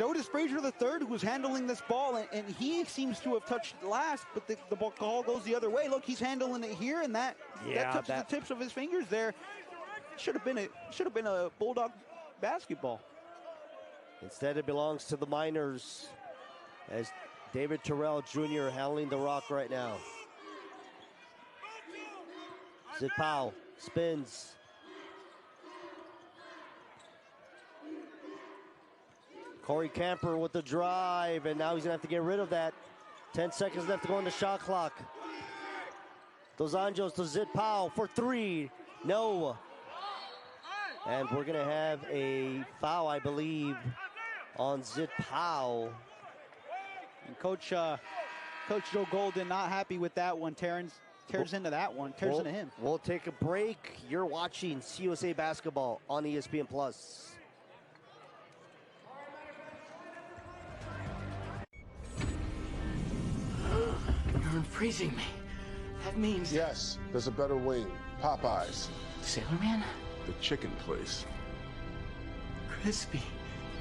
Otis Frazier III who was handling this ball, and he seems to have touched it last, but the ball call goes the other way. Look, he's handling it here, and that touches the tips of his fingers there. Should have been a Bulldog basketball. Instead, it belongs to the Miners as David Terrell Jr. handling the rock right now. Zid Powell spins. Corey Camper with the drive, and now he's gonna have to get rid of that. 10 seconds left to go on the shot clock. Dos Anjos to Zid Powell for three. No. And we're gonna have a foul, I believe, on Zid Powell. And Coach Joe Golden not happy with that one. Tears into that one. Tears into him. We'll take a break. You're watching CUSA Basketball on ESPN+. You're freezing me. That means... Yes, there's a better wing. Popeyes. Sailor Man? The chicken place. Crispy.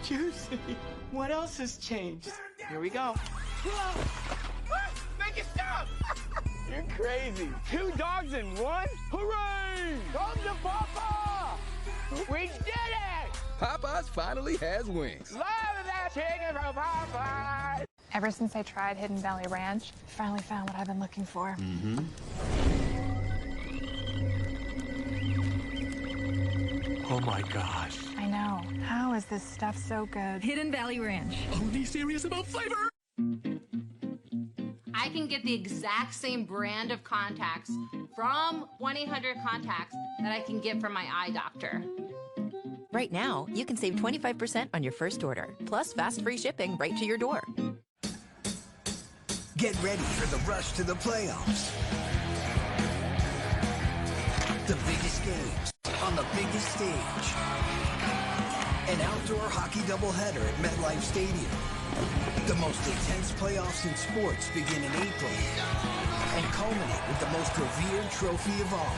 Juicy. What else has changed? Here we go. Make it stop! You're crazy. 2 dogs in one? Hooray! Come to Papa! We did it! Popeyes finally has wings. Love that chicken from Popeyes! Ever since I tried Hidden Valley Ranch, I finally found what I've been looking for. Mm-hmm. Oh my gosh. I know. How is this stuff so good? Hidden Valley Ranch. Only serious about flavor. I can get the exact same brand of contacts from 1-800-CONTACTS that I can get from my eye doctor. Right now, you can save 25% on your first order, plus fast free shipping right to your door. Get ready for the rush to the playoffs. The biggest games on the biggest stage. An outdoor hockey doubleheader at MetLife Stadium. The most intense playoffs in sports begin in April and culminate with the most revered trophy of all.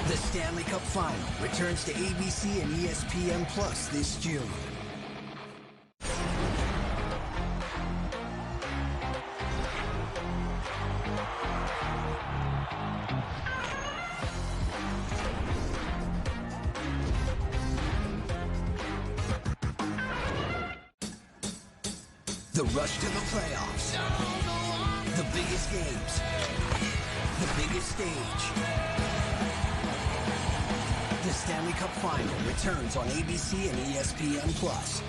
The Stanley Cup Final returns to ABC and ESPN Plus this June. The rush to the playoffs. The biggest games. The biggest stage. The Stanley Cup Final returns on ABC and ESPN Plus.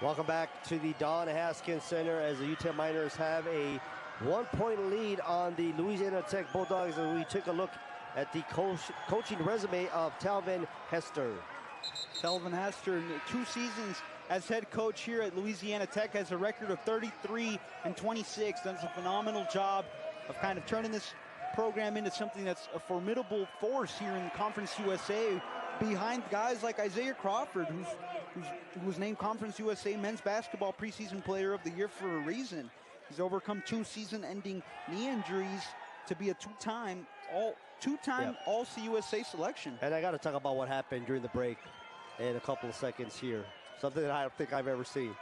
Welcome back to the Don Haskins Center as the UTEP Miners have a 1-point lead on the Louisiana Tech Bulldogs as we took a look at the coaching resume of Talvin Hester. Talvin Hester, in 2 seasons as head coach here at Louisiana Tech, has a record of 33-26. Does a phenomenal job of kind of turning this program into something that's a formidable force here in Conference USA, behind guys like Isaiah Crawford, who was named Conference USA Men's Basketball Preseason Player of the Year for a reason. He's overcome 2 season-ending knee injuries to be a two-time All-CUSA selection. And I got to talk about what happened during the break in a couple of seconds here. Something that I don't think I've ever seen.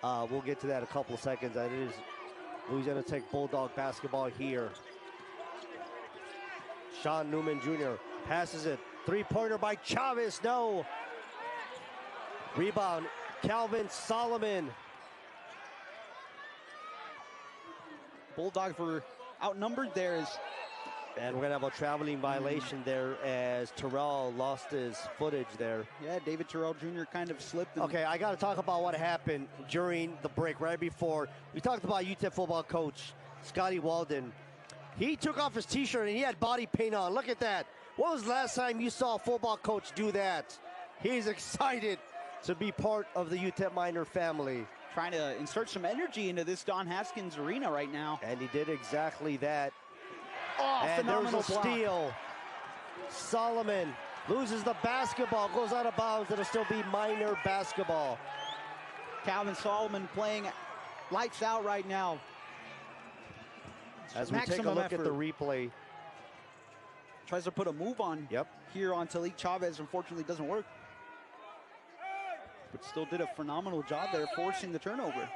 We'll get to that in a couple of seconds. That is Louisiana Tech Bulldog basketball here. Sean Newman Jr. passes it. 3-pointer by Chavez. No. Rebound, Calvin Solomon. Bulldogs were outnumbered there. And we're going to have a traveling violation there as Terrell lost his footage there. Yeah, David Terrell Jr. kind of slipped. Okay, I got to talk about what happened during the break right before. We talked about UTEP football coach Scotty Walden. He took off his T-shirt and he had body paint on. Look at that. When was the last time you saw a football coach do that? He's excited to be part of the UTEP Miner family. Trying to insert some energy into this Don Haskins arena right now. And he did exactly that. Oh, and there's a steal. Solomon loses the basketball, goes out of bounds. It'll still be Miner basketball. Calvin Solomon playing lights out right now. As we take a look at the replay. Tries to put a move on here on Tahlik Chavez. Unfortunately, doesn't work. But still did a phenomenal job there, forcing the turnover.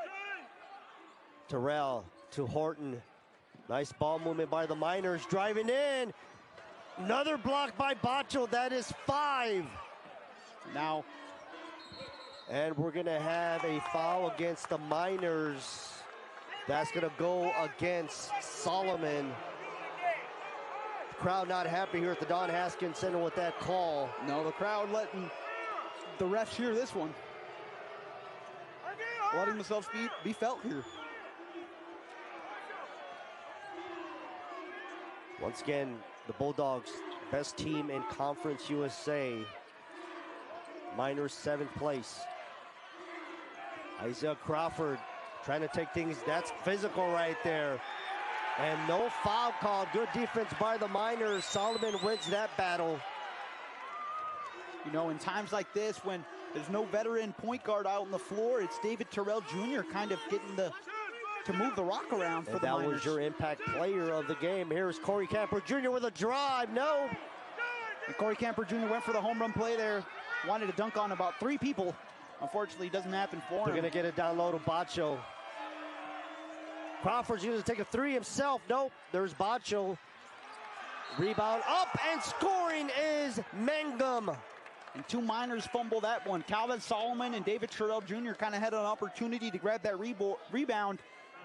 Terrell to Horton. Nice ball movement by the Miners, driving in. Another block by Bacho. That is 5. Now. And we're going to have a foul against the Miners. That's going to go against Solomon. Crowd not happy here at the Don Haskins Center with that call. No, the crowd letting the refs hear this one. Letting themselves be felt here. Once again, the Bulldogs, best team in Conference USA. Miners 7th place. Isaiah Crawford trying to take things, that's physical right there. And no foul call, good defense by the Miners. Solomon wins that battle. You know, in times like this, when there's no veteran point guard out on the floor, it's David Terrell Jr. kind of getting to move the rock around for the Miners. That was your impact player of the game. Here's Corey Camper Jr. with a drive. No. And Corey Camper Jr. went for the home run play there. Wanted to dunk on about 3 people. Unfortunately, it doesn't happen for him. They're going to get it down low to Bacho. Crawford's going to take a 3 himself. Nope. There's Bacho. Rebound up and scoring is Mangum. And 2 Miners fumble that one. Calvin Solomon and David Terrell Jr. kind of had an opportunity to grab that rebound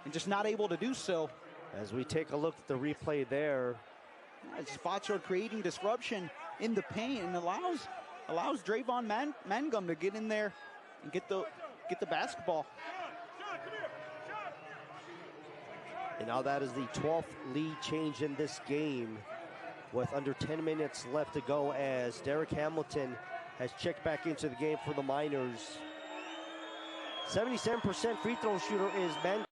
and just not able to do so. As we take a look at the replay there. Bacho creating disruption in the paint and allows Drayvon Mangum to get in there and get the get the basketball. And now that is the 12th lead change in this game with under 10 minutes left to go as Derek Hamilton has checked back into the game for the Miners. 77% free throw shooter is Mangum.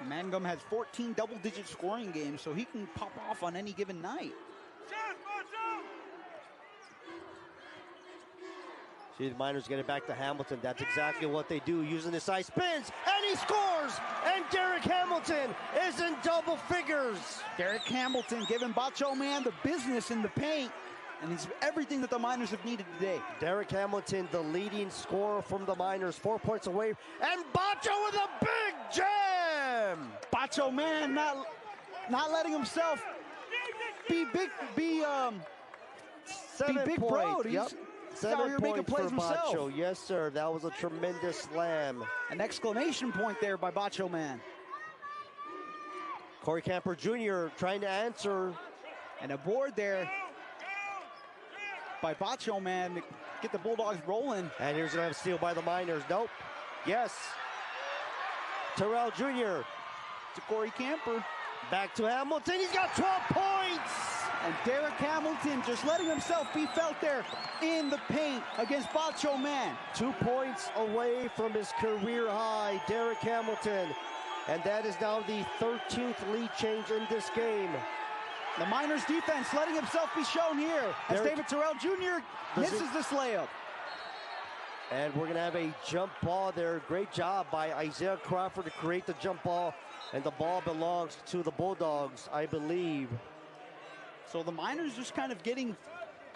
Mangum has 14 double-digit scoring games, so he can pop off on any given night. See the Miners get it back to Hamilton. That's exactly what they do, using his size, spins, and he scores! And Derek Hamilton is in double figures! Derek Hamilton giving Bacho Man the business in the paint, and it's everything that the Miners have needed today. Derek Hamilton, the leading scorer from the Miners, 4 points away, and Bacho with a big jam! Bacho Man not letting himself be big, be 7 big points. bro. Yep. 7 points for Bacho. Yes, sir. That was a tremendous slam. An exclamation point there by Bacho Man. Corey Camper Jr. trying to answer. And a board there by Bacho Man to get the Bulldogs rolling. And here's going to have a steal by the Miners. Nope. Yes. Terrell Jr. to Corey Camper. Back to Hamilton. He's got 12 points. And Derek Hamilton just letting himself be felt there in the paint against Bacho Man. 2 points away from his career high, Derek Hamilton. And that is now the 13th lead change in this game. The Miners defense letting himself be shown here as David Terrell Jr. misses this layup. And we're going to have a jump ball there. Great job by Isaiah Crawford to create the jump ball. And the ball belongs to the Bulldogs, I believe. So the Miners just kind of getting...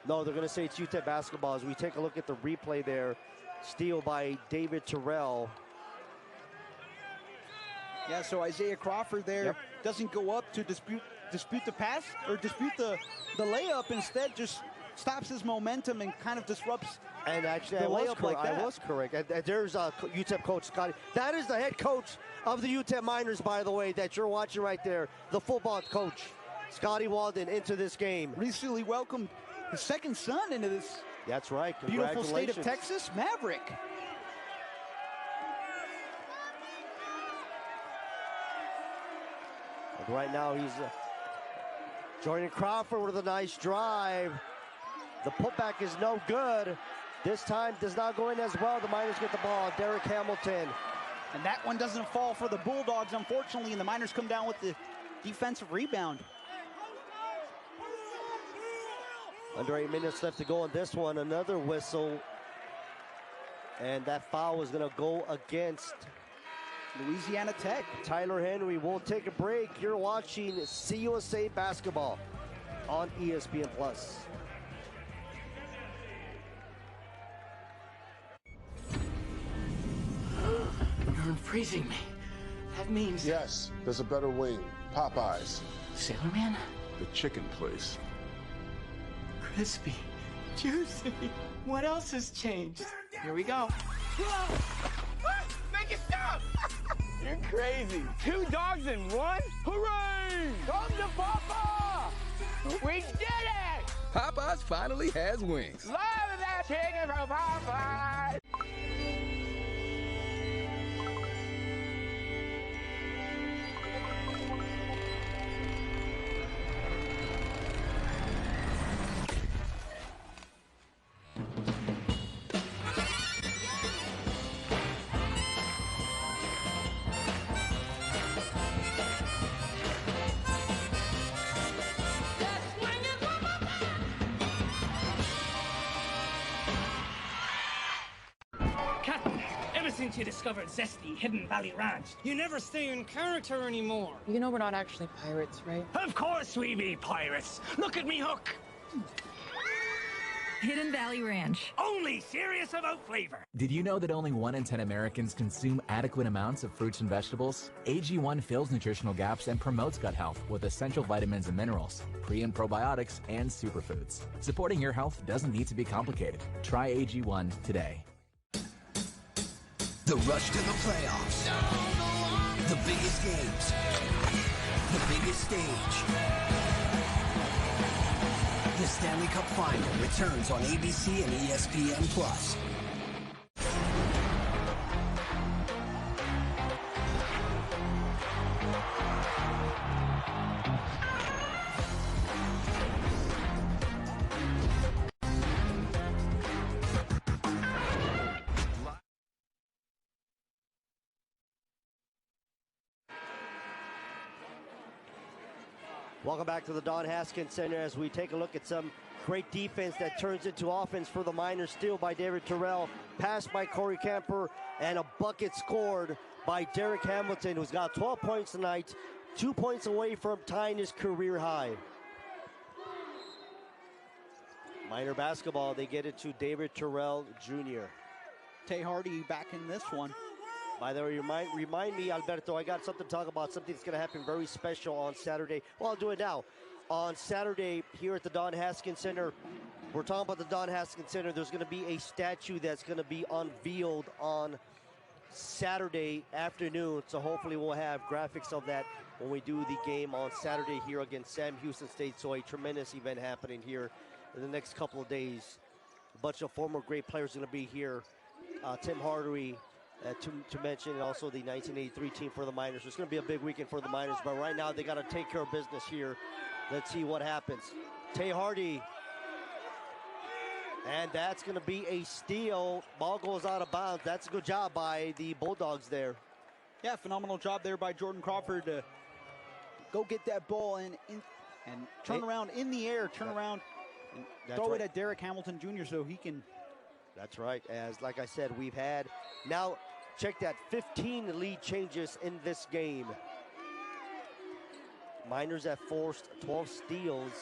No, they're going to say it's UTEP basketball. As we take a look at the replay there. Steal by David Terrell. Yeah, so Isaiah Crawford there doesn't go up to dispute the pass or dispute the layup. Instead, just stops his momentum and kind of disrupts and actually, the layup like that. I was correct. And there's UTEP coach Scotty. That is the head coach of the UTEP Miners, by the way, that you're watching right there. The football coach, Scotty Walden, into this game. Recently welcomed his second son into this. That's right. Beautiful state of Texas, Maverick. And right now he's joining Crawford with a nice drive. The putback is no good. This time does not go in as well. The Miners get the ball. Derek Hamilton. And that one doesn't fall for the Bulldogs, unfortunately, and the Miners come down with the defensive rebound. Under 8 minutes left to go on this one. Another whistle. And that foul is going to go against Louisiana Tech. Tyler Henry. We'll take a break. You're watching CUSA Basketball on ESPN+. You're freezing me. That means... Yes, there's a better wing. Popeyes. Sailor Man? The chicken place. Crispy. Juicy. What else has changed? Here we go. Make it stop! You're crazy. 2 dogs in one? Hooray! Come to Papa! We did it! Popeyes finally has wings. Love that chicken from Popeyes! Since you discovered zesty Hidden Valley Ranch, you never stay in character anymore. You know we're not actually pirates, right? Of course we be pirates. Look at me hook. Hidden Valley Ranch. Only serious about flavor. Did you know that only 1 in 10 Americans consume adequate amounts of fruits and vegetables? AG1 fills nutritional gaps and promotes gut health with essential vitamins and minerals, pre- and probiotics, and superfoods. Supporting your health doesn't need to be complicated. Try AG1 today. The rush to the playoffs. The biggest games. The biggest stage. Stanley Cup Final returns on ABC and ESPN+. Welcome back to the Don Haskins Center as we take a look at some great defense that turns into offense for the Miners. Steal by David Terrell, pass by Corey Camper, and a bucket scored by Derek Hamilton, who's got 12 points tonight, 2 points away from tying his career high. Miner basketball, they get it to David Terrell Jr. Tay Hardy back in this one. By the way, remind me, Alberto, I got something to talk about, something that's going to happen very special on Saturday. Well, I'll do it now. On Saturday here at the Don Haskins Center, we're talking about the Don Haskins Center. There's going to be a statue that's going to be unveiled on Saturday afternoon. So hopefully we'll have graphics of that when we do the game on Saturday here against Sam Houston State. So a tremendous event happening here in the next couple of days. A bunch of former great players going to be here. Tim Hardaway, to mention, and also the 1983 team for the Miners. It's going to be a big weekend for the Miners, but right now they got to take care of business here. Let's see what happens. Tay Hardy, and that's going to be a steal. Ball goes out of bounds. That's a good job by the Bulldogs there. Yeah, phenomenal job there by Jordan Crawford to go get that ball and turn around in the air, turn around and throw it at Derek Hamilton Jr. so he can. That's right. As like I said, we've had now. Check that, 15 lead changes in this game. Miners have forced 12 steals.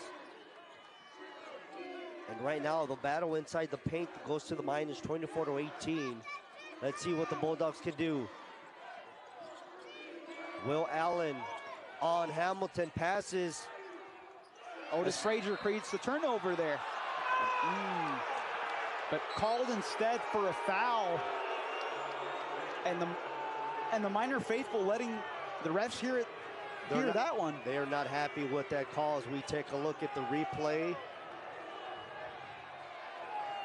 And right now, the battle inside the paint goes to the Miners, 24-18. Let's see what the Bulldogs can do. Will Allen on Hamilton, passes. Otis Frazier creates the turnover there. But called instead for a foul. And the Miner faithful letting the refs hear that one. They are not happy with that call as we take a look at the replay.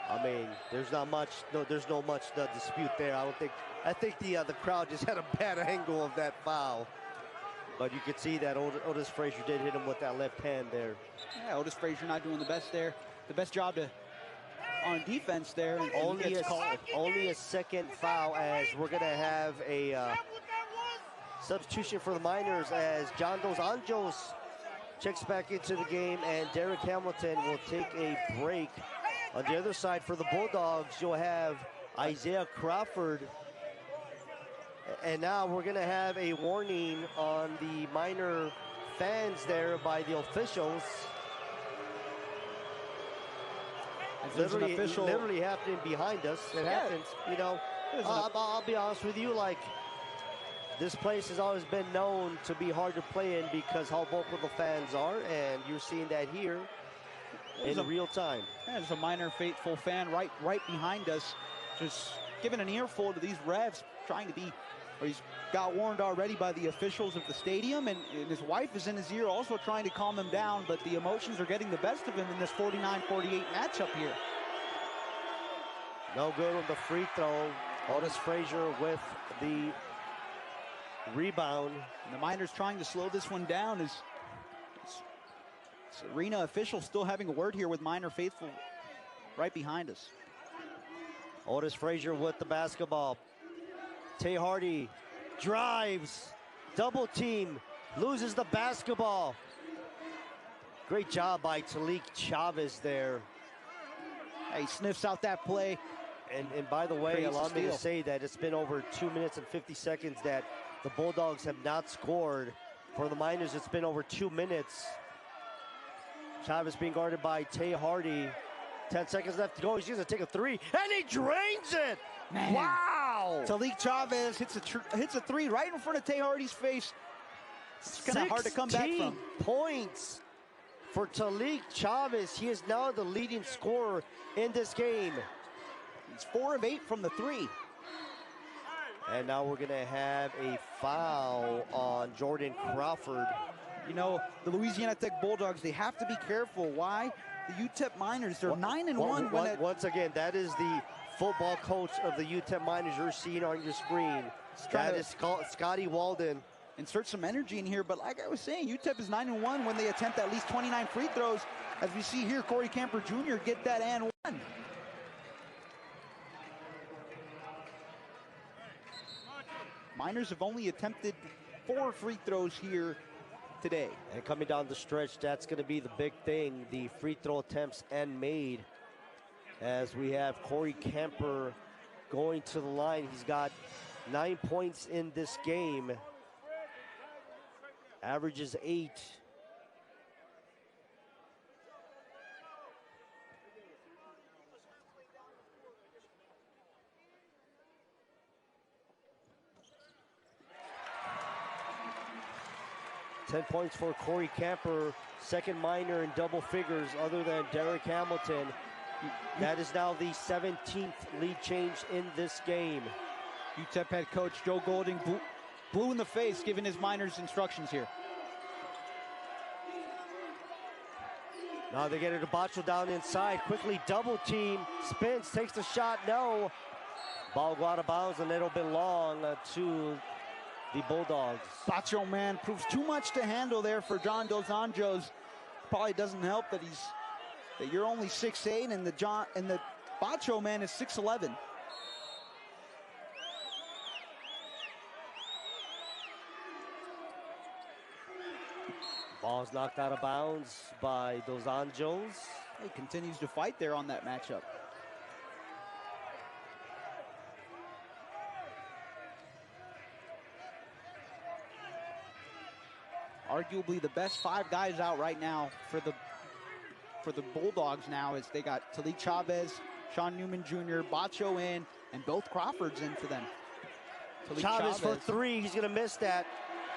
I mean, there's not much dispute there. I think the crowd just had a bad angle of that foul. But you could see that Otis Frazier did hit him with that left hand there. Yeah, Otis Frazier not doing the best job on defense there. And only a second foul, as we're going to have a substitution for the Miners as John Dos Anjos checks back into the game, and Derek Hamilton will take a break. On the other side for the Bulldogs, you'll have Isaiah Crawford. And now we're going to have a warning on the Miner fans there by the officials. Literally happening behind us. It happens, you know. I'll be honest with you, like, this place has always been known to be hard to play in because how vocal the fans are, and you're seeing that here in real time. There's a Miner faithful fan right behind us, just giving an earful to these refs, trying to be, or he's got warned already by the officials of the stadium, and his wife is in his ear also trying to calm him down, but the emotions are getting the best of him in this 49-48 matchup here. No good on the free throw. Otis Frazier with the rebound. And the Miners trying to slow this one down as arena official still having a word here with Miner faithful right behind us. Otis Frazier with the basketball. Tay Hardy drives, double team, loses the basketball. Great job by Tahlik Chavez there. He sniffs out that play. And by the way, allow me to say that it's been over 2 minutes and 50 seconds that the Bulldogs have not scored. For the Miners, it's been over 2 minutes. Chavez being guarded by Tay Hardy. 10 seconds left to go. He's going to take a three, and he drains it. Man. Wow! Tahlik Chavez hits a three right in front of Tay Hardy's face. It's kind of hard to come back from. 16 points for Tahlik Chavez. He is now the leading scorer in this game. He's 4 of 8 from the three. And now we're going to have a foul on Jordan Crawford. You know, the Louisiana Tech Bulldogs, they have to be careful. Why? the UTEP Miners. They're 9-1. Once again, that is the football coach of the UTEP Miners you're seeing on your screen. That is Scotty Walden. Insert some energy in here, but like I was saying, UTEP is 9-1 when they attempt at least 29 free throws. As we see here, Corey Camper Jr. get that and one. Miners have only attempted 4 free throws here today. And coming down the stretch, that's going to be the big thing, the free throw attempts and made. As we have Corey Camper going to the line. He's got 9 points in this game. Averages 8. Points for Corey Camper, second minor in double figures other than Derek Hamilton. That is now the 17th lead change in this game. UTEP head coach Joe Golding blew in the face giving his minors instructions here. Now they get it to Bacho down inside, quickly double team, spins, takes the shot, no. Ball go out of bounds and it'll belong to the Bulldogs. Bacho man proves too much to handle there for John Dos Anjos. Probably doesn't help that you're only 6'8" and the Bacho man is 6'11". Ball's knocked out of bounds by Dos Anjos. He continues to fight there on that matchup. Arguably the best 5 guys out right now for the Bulldogs now is they got Tahlik Chavez, Sean Newman Jr., Bacho in, and both Crawfords in for them. Chavez for 3, he's gonna miss that.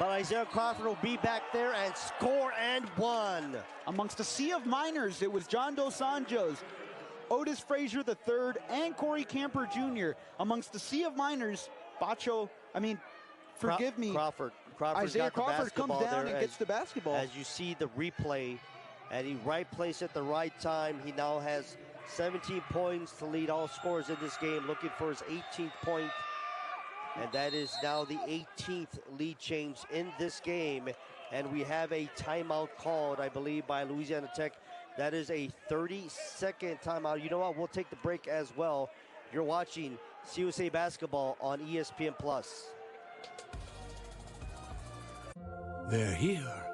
But Isaiah Crawford will be back there and score and one. Amongst a sea of minors, it was John Dos Anjos, Otis Frazier III, and Corey Camper Jr. Amongst the sea of minors, Bacho, forgive me. Isaiah Crawford comes down and gets the basketball. As you see the replay, at the right place at the right time, he now has 17 points to lead all scorers in this game, looking for his 18th point. And that is now the 18th lead change in this game. And we have a timeout called, I believe, by Louisiana Tech. That is a 30-second timeout. You know what? We'll take the break as well. You're watching CUSA Basketball on ESPN+. They're here.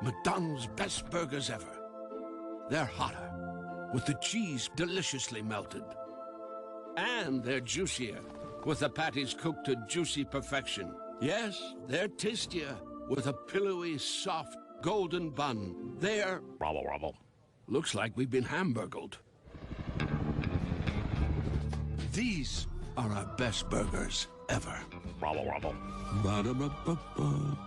McDonald's best burgers ever. They're hotter, with the cheese deliciously melted. And they're juicier, with the patties cooked to juicy perfection. Yes, they're tastier, with a pillowy, soft, golden bun. They're... Rubble, rubble. Looks like we've been hamburgled. These are our best burgers ever. Rubble, rubble. Ba-da-ba-ba-ba.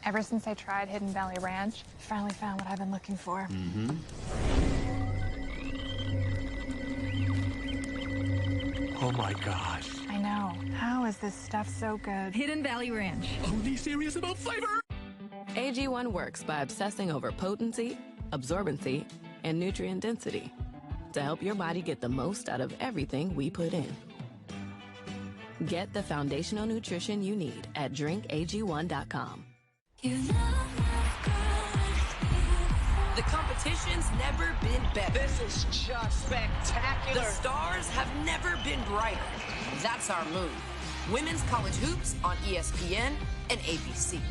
Ever since I tried Hidden Valley Ranch, I finally found what I've been looking for. Oh my gosh. I know. How is this stuff so good? Hidden Valley Ranch. Only serious about flavor? AG1 works by obsessing over potency, absorbency, and nutrient density to help your body get the most out of everything we put in. Get the foundational nutrition you need at drinkag1.com. The competition's never been better. This is just spectacular. The stars have never been brighter. That's our move. Women's college hoops on ESPN and ABC.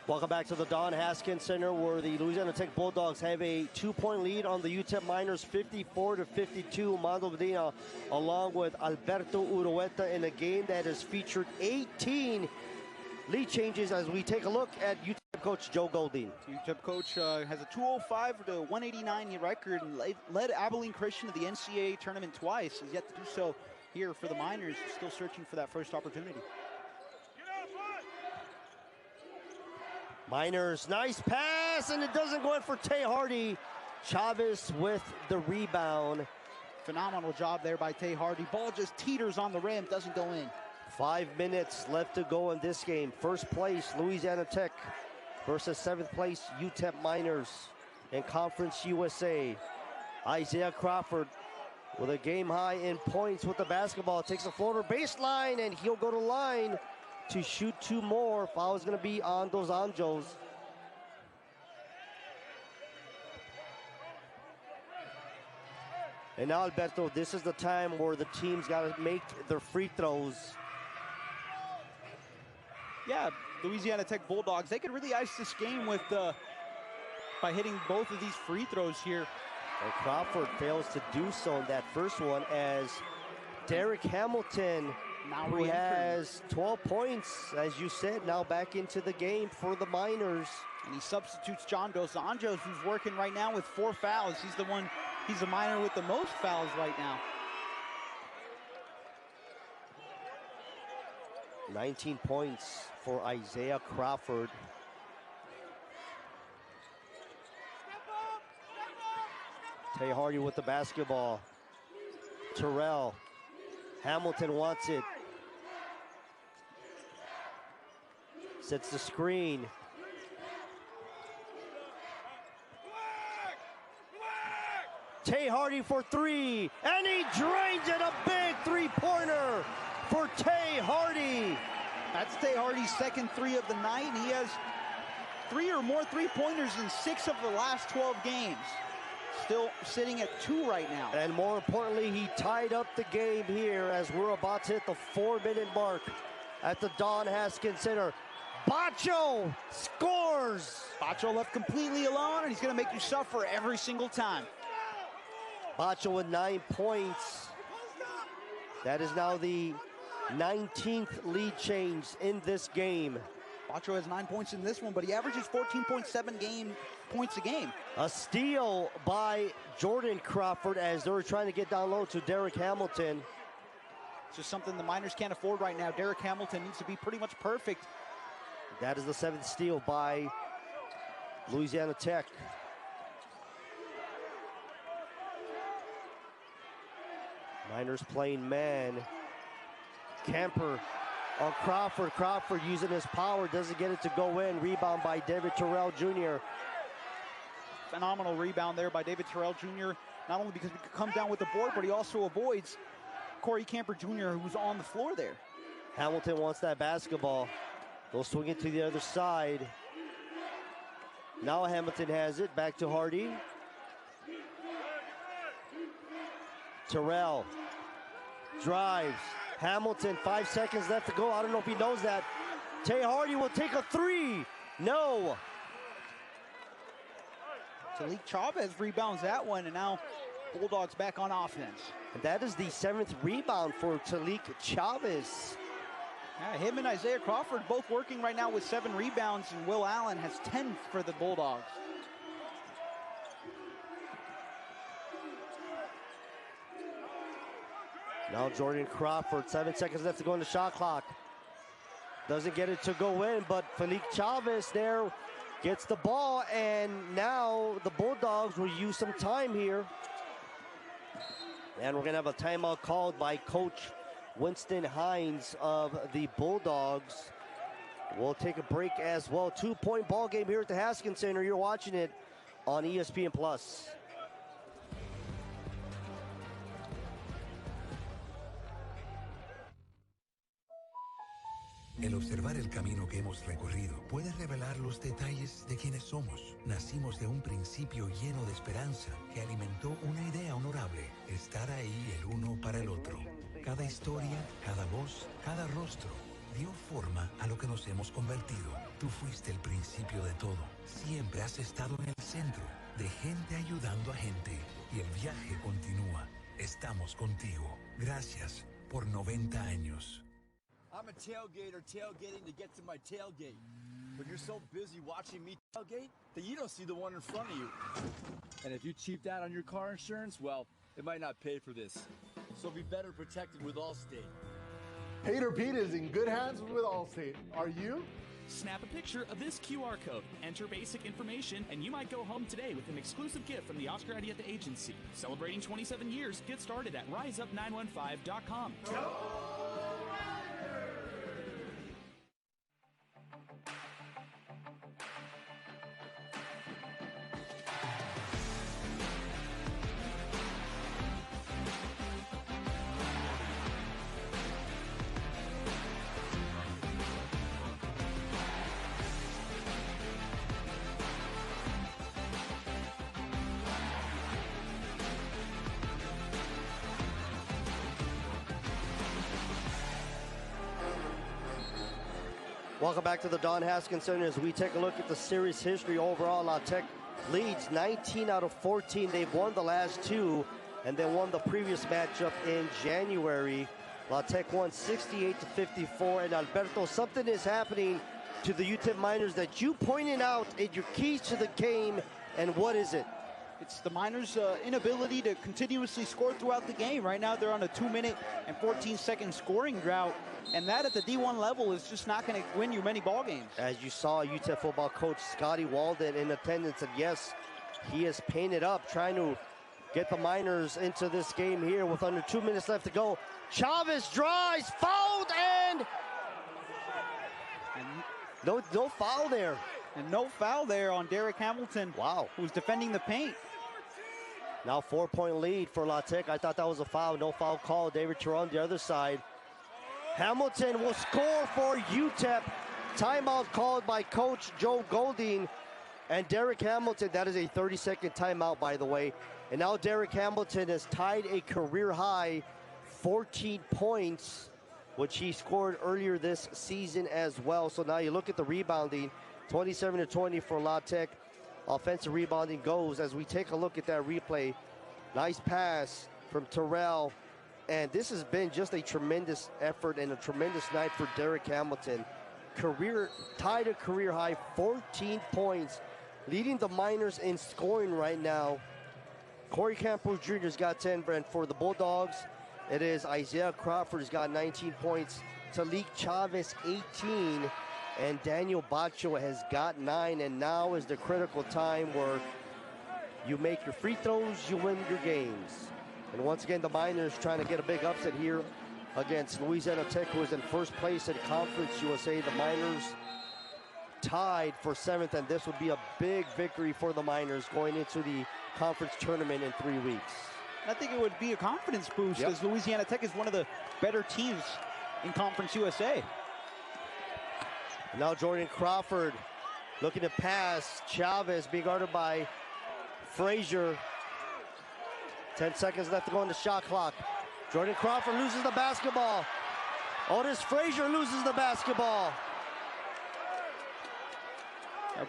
Welcome back to the Don Haskins Center, where the Louisiana Tech Bulldogs have a 2-point lead on the UTEP Miners, 54-52. Mando Medina, along with Alberto Urueta, in a game that has featured 18 lead changes as we take a look at UTEP coach Joe Golding. UTEP coach has a 205 to 189 record and led Abilene Christian to the NCAA tournament twice. Has yet to do so here for the Miners, still searching for that first opportunity. Miners, nice pass, and it doesn't go in for Tay Hardy. Chavez with the rebound. Phenomenal job there by Tay Hardy. Ball just teeters on the rim, doesn't go in. 5 minutes left to go in this game. First place, Louisiana Tech versus 7th place, UTEP Miners in Conference USA. Isaiah Crawford with a game high in points with the basketball. Takes a floater baseline, and he'll go to line to shoot 2 more. Foul is going to be on Dos Anjos. And now, Alberto, this is the time where the team's got to make their free throws. Yeah, Louisiana Tech Bulldogs, they could really ice this game with by hitting both of these free throws here. And Crawford fails to do so in that first one, as Derek Hamilton, who has 12 points, as you said, now back into the game for the Miners. And he substitutes John Dos Anjos, who's working right now with 4 fouls. He's the Miner with the most fouls right now. 19 points for Isaiah Crawford. Tay Hardy with the basketball. Terrell. Hamilton wants it. Sets the screen. Tay Hardy for 3, and he drains it. A big 3-pointer for Tay Hardy. That's Tay Hardy's second 3 of the night, and he has 3 or more 3-pointers in 6 of the last 12 games. Still sitting at 2 right now. And more importantly, he tied up the game here as we're about to hit the 4-minute mark at the Don Haskins Center. Bacho scores. Bacho left completely alone, and he's going to make you suffer every single time. Bacho with 9 points. That is now the 19th lead change in this game. Bacho has 9 points in this one, but he averages 14.7 points a game. A steal by Jordan Crawford as they were trying to get down low to Derek Hamilton. It's just something the Miners can't afford right now. Derek Hamilton needs to be pretty much perfect. That is the 7th steal by Louisiana Tech. Miners playing man. Camper on Crawford. Crawford using his power, doesn't get it to go in. Rebound by David Terrell Jr. Phenomenal rebound there by David Terrell Jr. Not only because he comes down with the board, but he also avoids Corey Camper Jr., who's on the floor there. Hamilton wants that basketball. They'll swing it to the other side. Now Hamilton has it. Back to Hardy. Terrell drives. Hamilton, 5 seconds left to go. I don't know if he knows that. Tay Hardy will take a 3. No. Tahlik Chavez rebounds that one, and now Bulldogs back on offense. And that is the 7th rebound for Tahlik Chavez. Yeah, him and Isaiah Crawford both working right now with 7 rebounds, and Will Allen has 10 for the Bulldogs. Now Jordan Crawford, 7 seconds left to go in the shot clock. Doesn't get it to go in, but Tahlik Chavez there gets the ball, and now the Bulldogs will use some time here. And we're gonna have a timeout called by Coach Winston Hines of the Bulldogs. We'll take a break as well. 2-point ball game here at the Haskins Center. You're watching it on ESPN Plus. El observar el camino que hemos recorrido puede revelar los detalles de quienes somos. Nacimos de un principio lleno de esperanza que alimentó una idea honorable: estar ahí el uno para el otro. Cada historia, cada voz, cada rostro, dio forma a lo que nos hemos convertido. Tú fuiste el principio de todo. Siempre has estado en el centro, de gente ayudando a gente. Y el viaje continúa. Estamos contigo. Gracias por 90 años. I'm a tailgater tailgating to get to my tailgate. But you're so busy watching me tailgate that you don't see the one in front of you. And if you cheaped out on your car insurance, well, it might not pay for this. So be better protected with Allstate. Hater Pete is in good hands with Allstate. Are you? Snap a picture of this QR code, enter basic information, and you might go home today with an exclusive gift from the Oscar Arieta Agency. Celebrating 27 years, get started at riseup915.com. Welcome back to the Don Haskins Center as we take a look at the series history overall. La Tech leads 19 out of 14. They've won the last two and then won the previous matchup in January. La Tech won 68-54. And Alberto, something is happening to the UTEP Miners that you pointed out in your keys to the game. And what is it? It's the Miners' inability to continuously score throughout the game. Right now, they're on a 2-minute and 14-second scoring drought, and that at the D1 level is just not going to win you many ball games. As you saw, UTEP football coach Scotty Walden in attendance, and yes, he is painted up, trying to get the Miners into this game here with under 2 minutes left to go. Chavez drives, fouled, and no foul there. And no foul there on Derek Hamilton. Wow. Who's defending the paint. Now 4-point lead for La Tech. I thought that was a foul. No foul call. David Turon the other side. Hamilton will score for UTEP. Timeout called by Coach Joe Golding. And Derek Hamilton, that is a 30-second timeout, by the way. And now Derek Hamilton has tied a career high 14 points, which he scored earlier this season as well. So now you look at the rebounding. 27-20 for La Tech. Offensive rebounding goes as we take a look at that replay. Nice pass from Terrell. And this has been just a tremendous effort and a tremendous night for Derek Hamilton. Tied a career high 14 points, leading the Miners in scoring right now. Corey Campos Jr.'s got 10, and for the Bulldogs, it is Isaiah Crawford's got 19 points. Tahlik Chavez, 18. And Daniel Bacho has got 9, and now is the critical time where you make your free throws, you win your games. And once again, the Miners trying to get a big upset here against Louisiana Tech, who is in first place in Conference USA. The Miners tied for 7th, and this would be a big victory for the Miners going into the conference tournament in 3 weeks. I think it would be a confidence boost, as Louisiana Tech is one of the better teams in Conference USA. Now Jordan Crawford looking to pass. Chavez being guarded by Frazier. 10 seconds left to go on the shot clock. Jordan Crawford loses the basketball. Otis Frazier loses the basketball.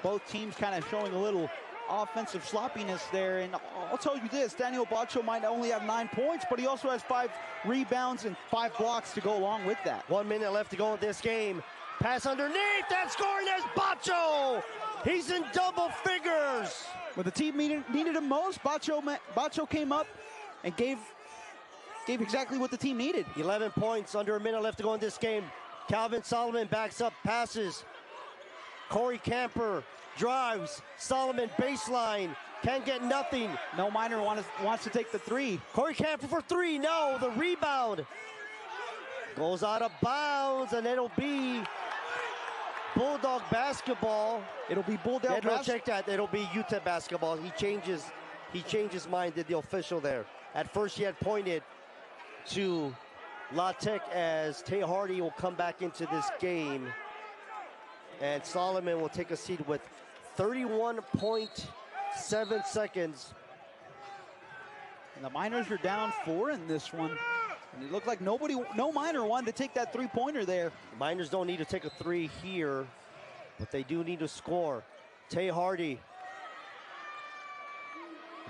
Both teams kind of showing a little offensive sloppiness there. And I'll tell you this, Daniel Bacho might only have 9 points, but he also has 5 rebounds and 5 blocks to go along with that. 1 minute left to go in this game. Pass underneath, that scoring is Bacho! He's in double figures! When the team needed him most, Bacho came up and gave exactly what the team needed. 11 points, under a minute left to go in this game. Calvin Solomon backs up, passes. Corey Camper drives, Solomon baseline, can't get nothing. No Miner wants to take the 3. Corey Camper for 3, no, the rebound. Goes out of bounds, and it'll be Bulldog basketball. It'll be Bulldog basketball. Check that. It'll be UTEP basketball. He changes mind, did the official there. At first, he had pointed to La Tech as Tay Hardy will come back into this game. And Solomon will take a seat with 31.7 seconds. And the Miners are down 4 in this one. And it looked like no Miner wanted to take that three-pointer there. Miners don't need to take a three here, but they do need to score. Tay Hardy.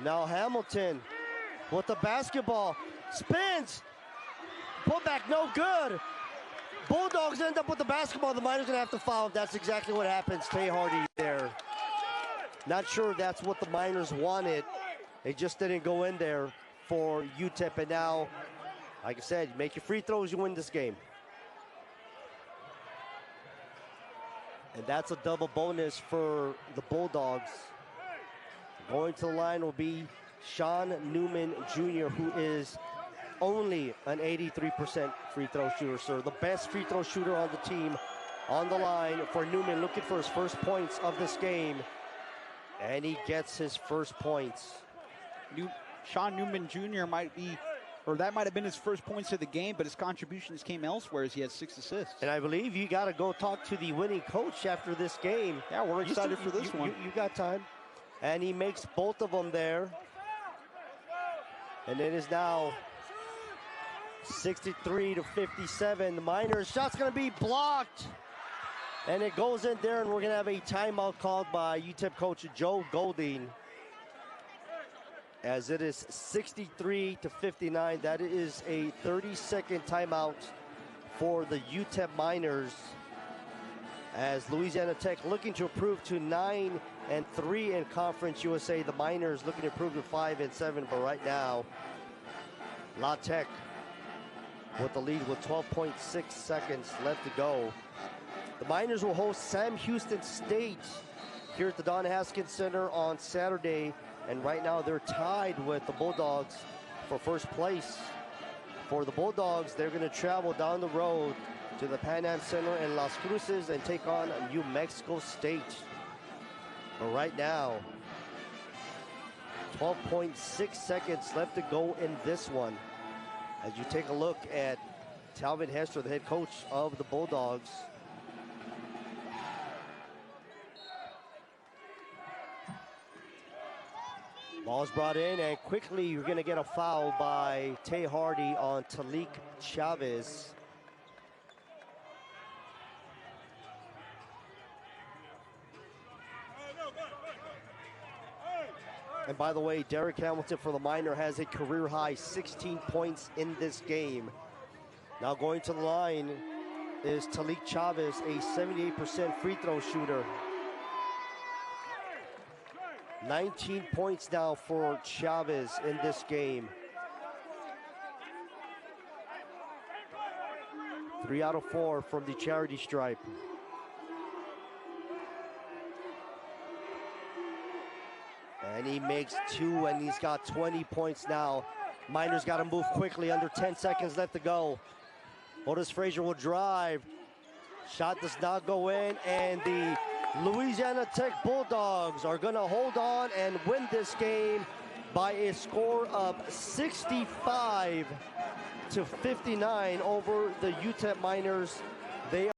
Now Hamilton with the basketball. Spins. Putback, no good. Bulldogs end up with the basketball. The Miners gonna have to foul. That's exactly what happens. Tay Hardy there. Not sure that's what the Miners wanted. They just didn't go in there for UTEP. And now, like I said, you make your free throws, you win this game. And that's a double bonus for the Bulldogs. Going to the line will be Sean Newman Jr., who is only an 83% free throw shooter, sir. The best free throw shooter on the team. On the line for Newman, looking for his first points of this game. And he gets his first points. Sean Newman Jr. might be, or that might have been his first points of the game, but his contributions came elsewhere as he had 6 assists. And I believe you got to go talk to the winning coach after this game. Yeah, we're excited for this one. You got time. And he makes both of them there. And it is now 63 to 57. The Miners shot's going to be blocked. And it goes in there, and we're going to have a timeout called by UTEP coach Joe Golding. As it is 63 to 59. That is a 30-second timeout for the UTEP Miners. As Louisiana Tech looking to improve to 9-3 in Conference USA. The Miners looking to improve to 5-7, but right now, La Tech with the lead with 12.6 seconds left to go. The Miners will host Sam Houston State here at the Don Haskins Center on Saturday, and right now they're tied with the Bulldogs for first place. For the Bulldogs, they're going to travel down the road to the Pan Am Center in Las Cruces and take on New Mexico State. But right now, 12.6 seconds left to go in this one. As you take a look at Talvin Hester, the head coach of the Bulldogs. Ball's brought in, and quickly you're going to get a foul by Tay Hardy on Tahlik Chavez. And by the way, Derek Hamilton for the Miner has a career-high 16 points in this game. Now going to the line is Tahlik Chavez, a 78% free throw shooter. 19 points now for Chavez in this game. 3 out of 4 from the charity stripe. And he makes 2, and he's got 20 points now. Miners got to move quickly, under 10 seconds left to go. Otis Frazier will drive. Shot does not go in, and the Louisiana Tech Bulldogs are going to hold on and win this game by a score of 65 to 59 over the UTEP Miners. They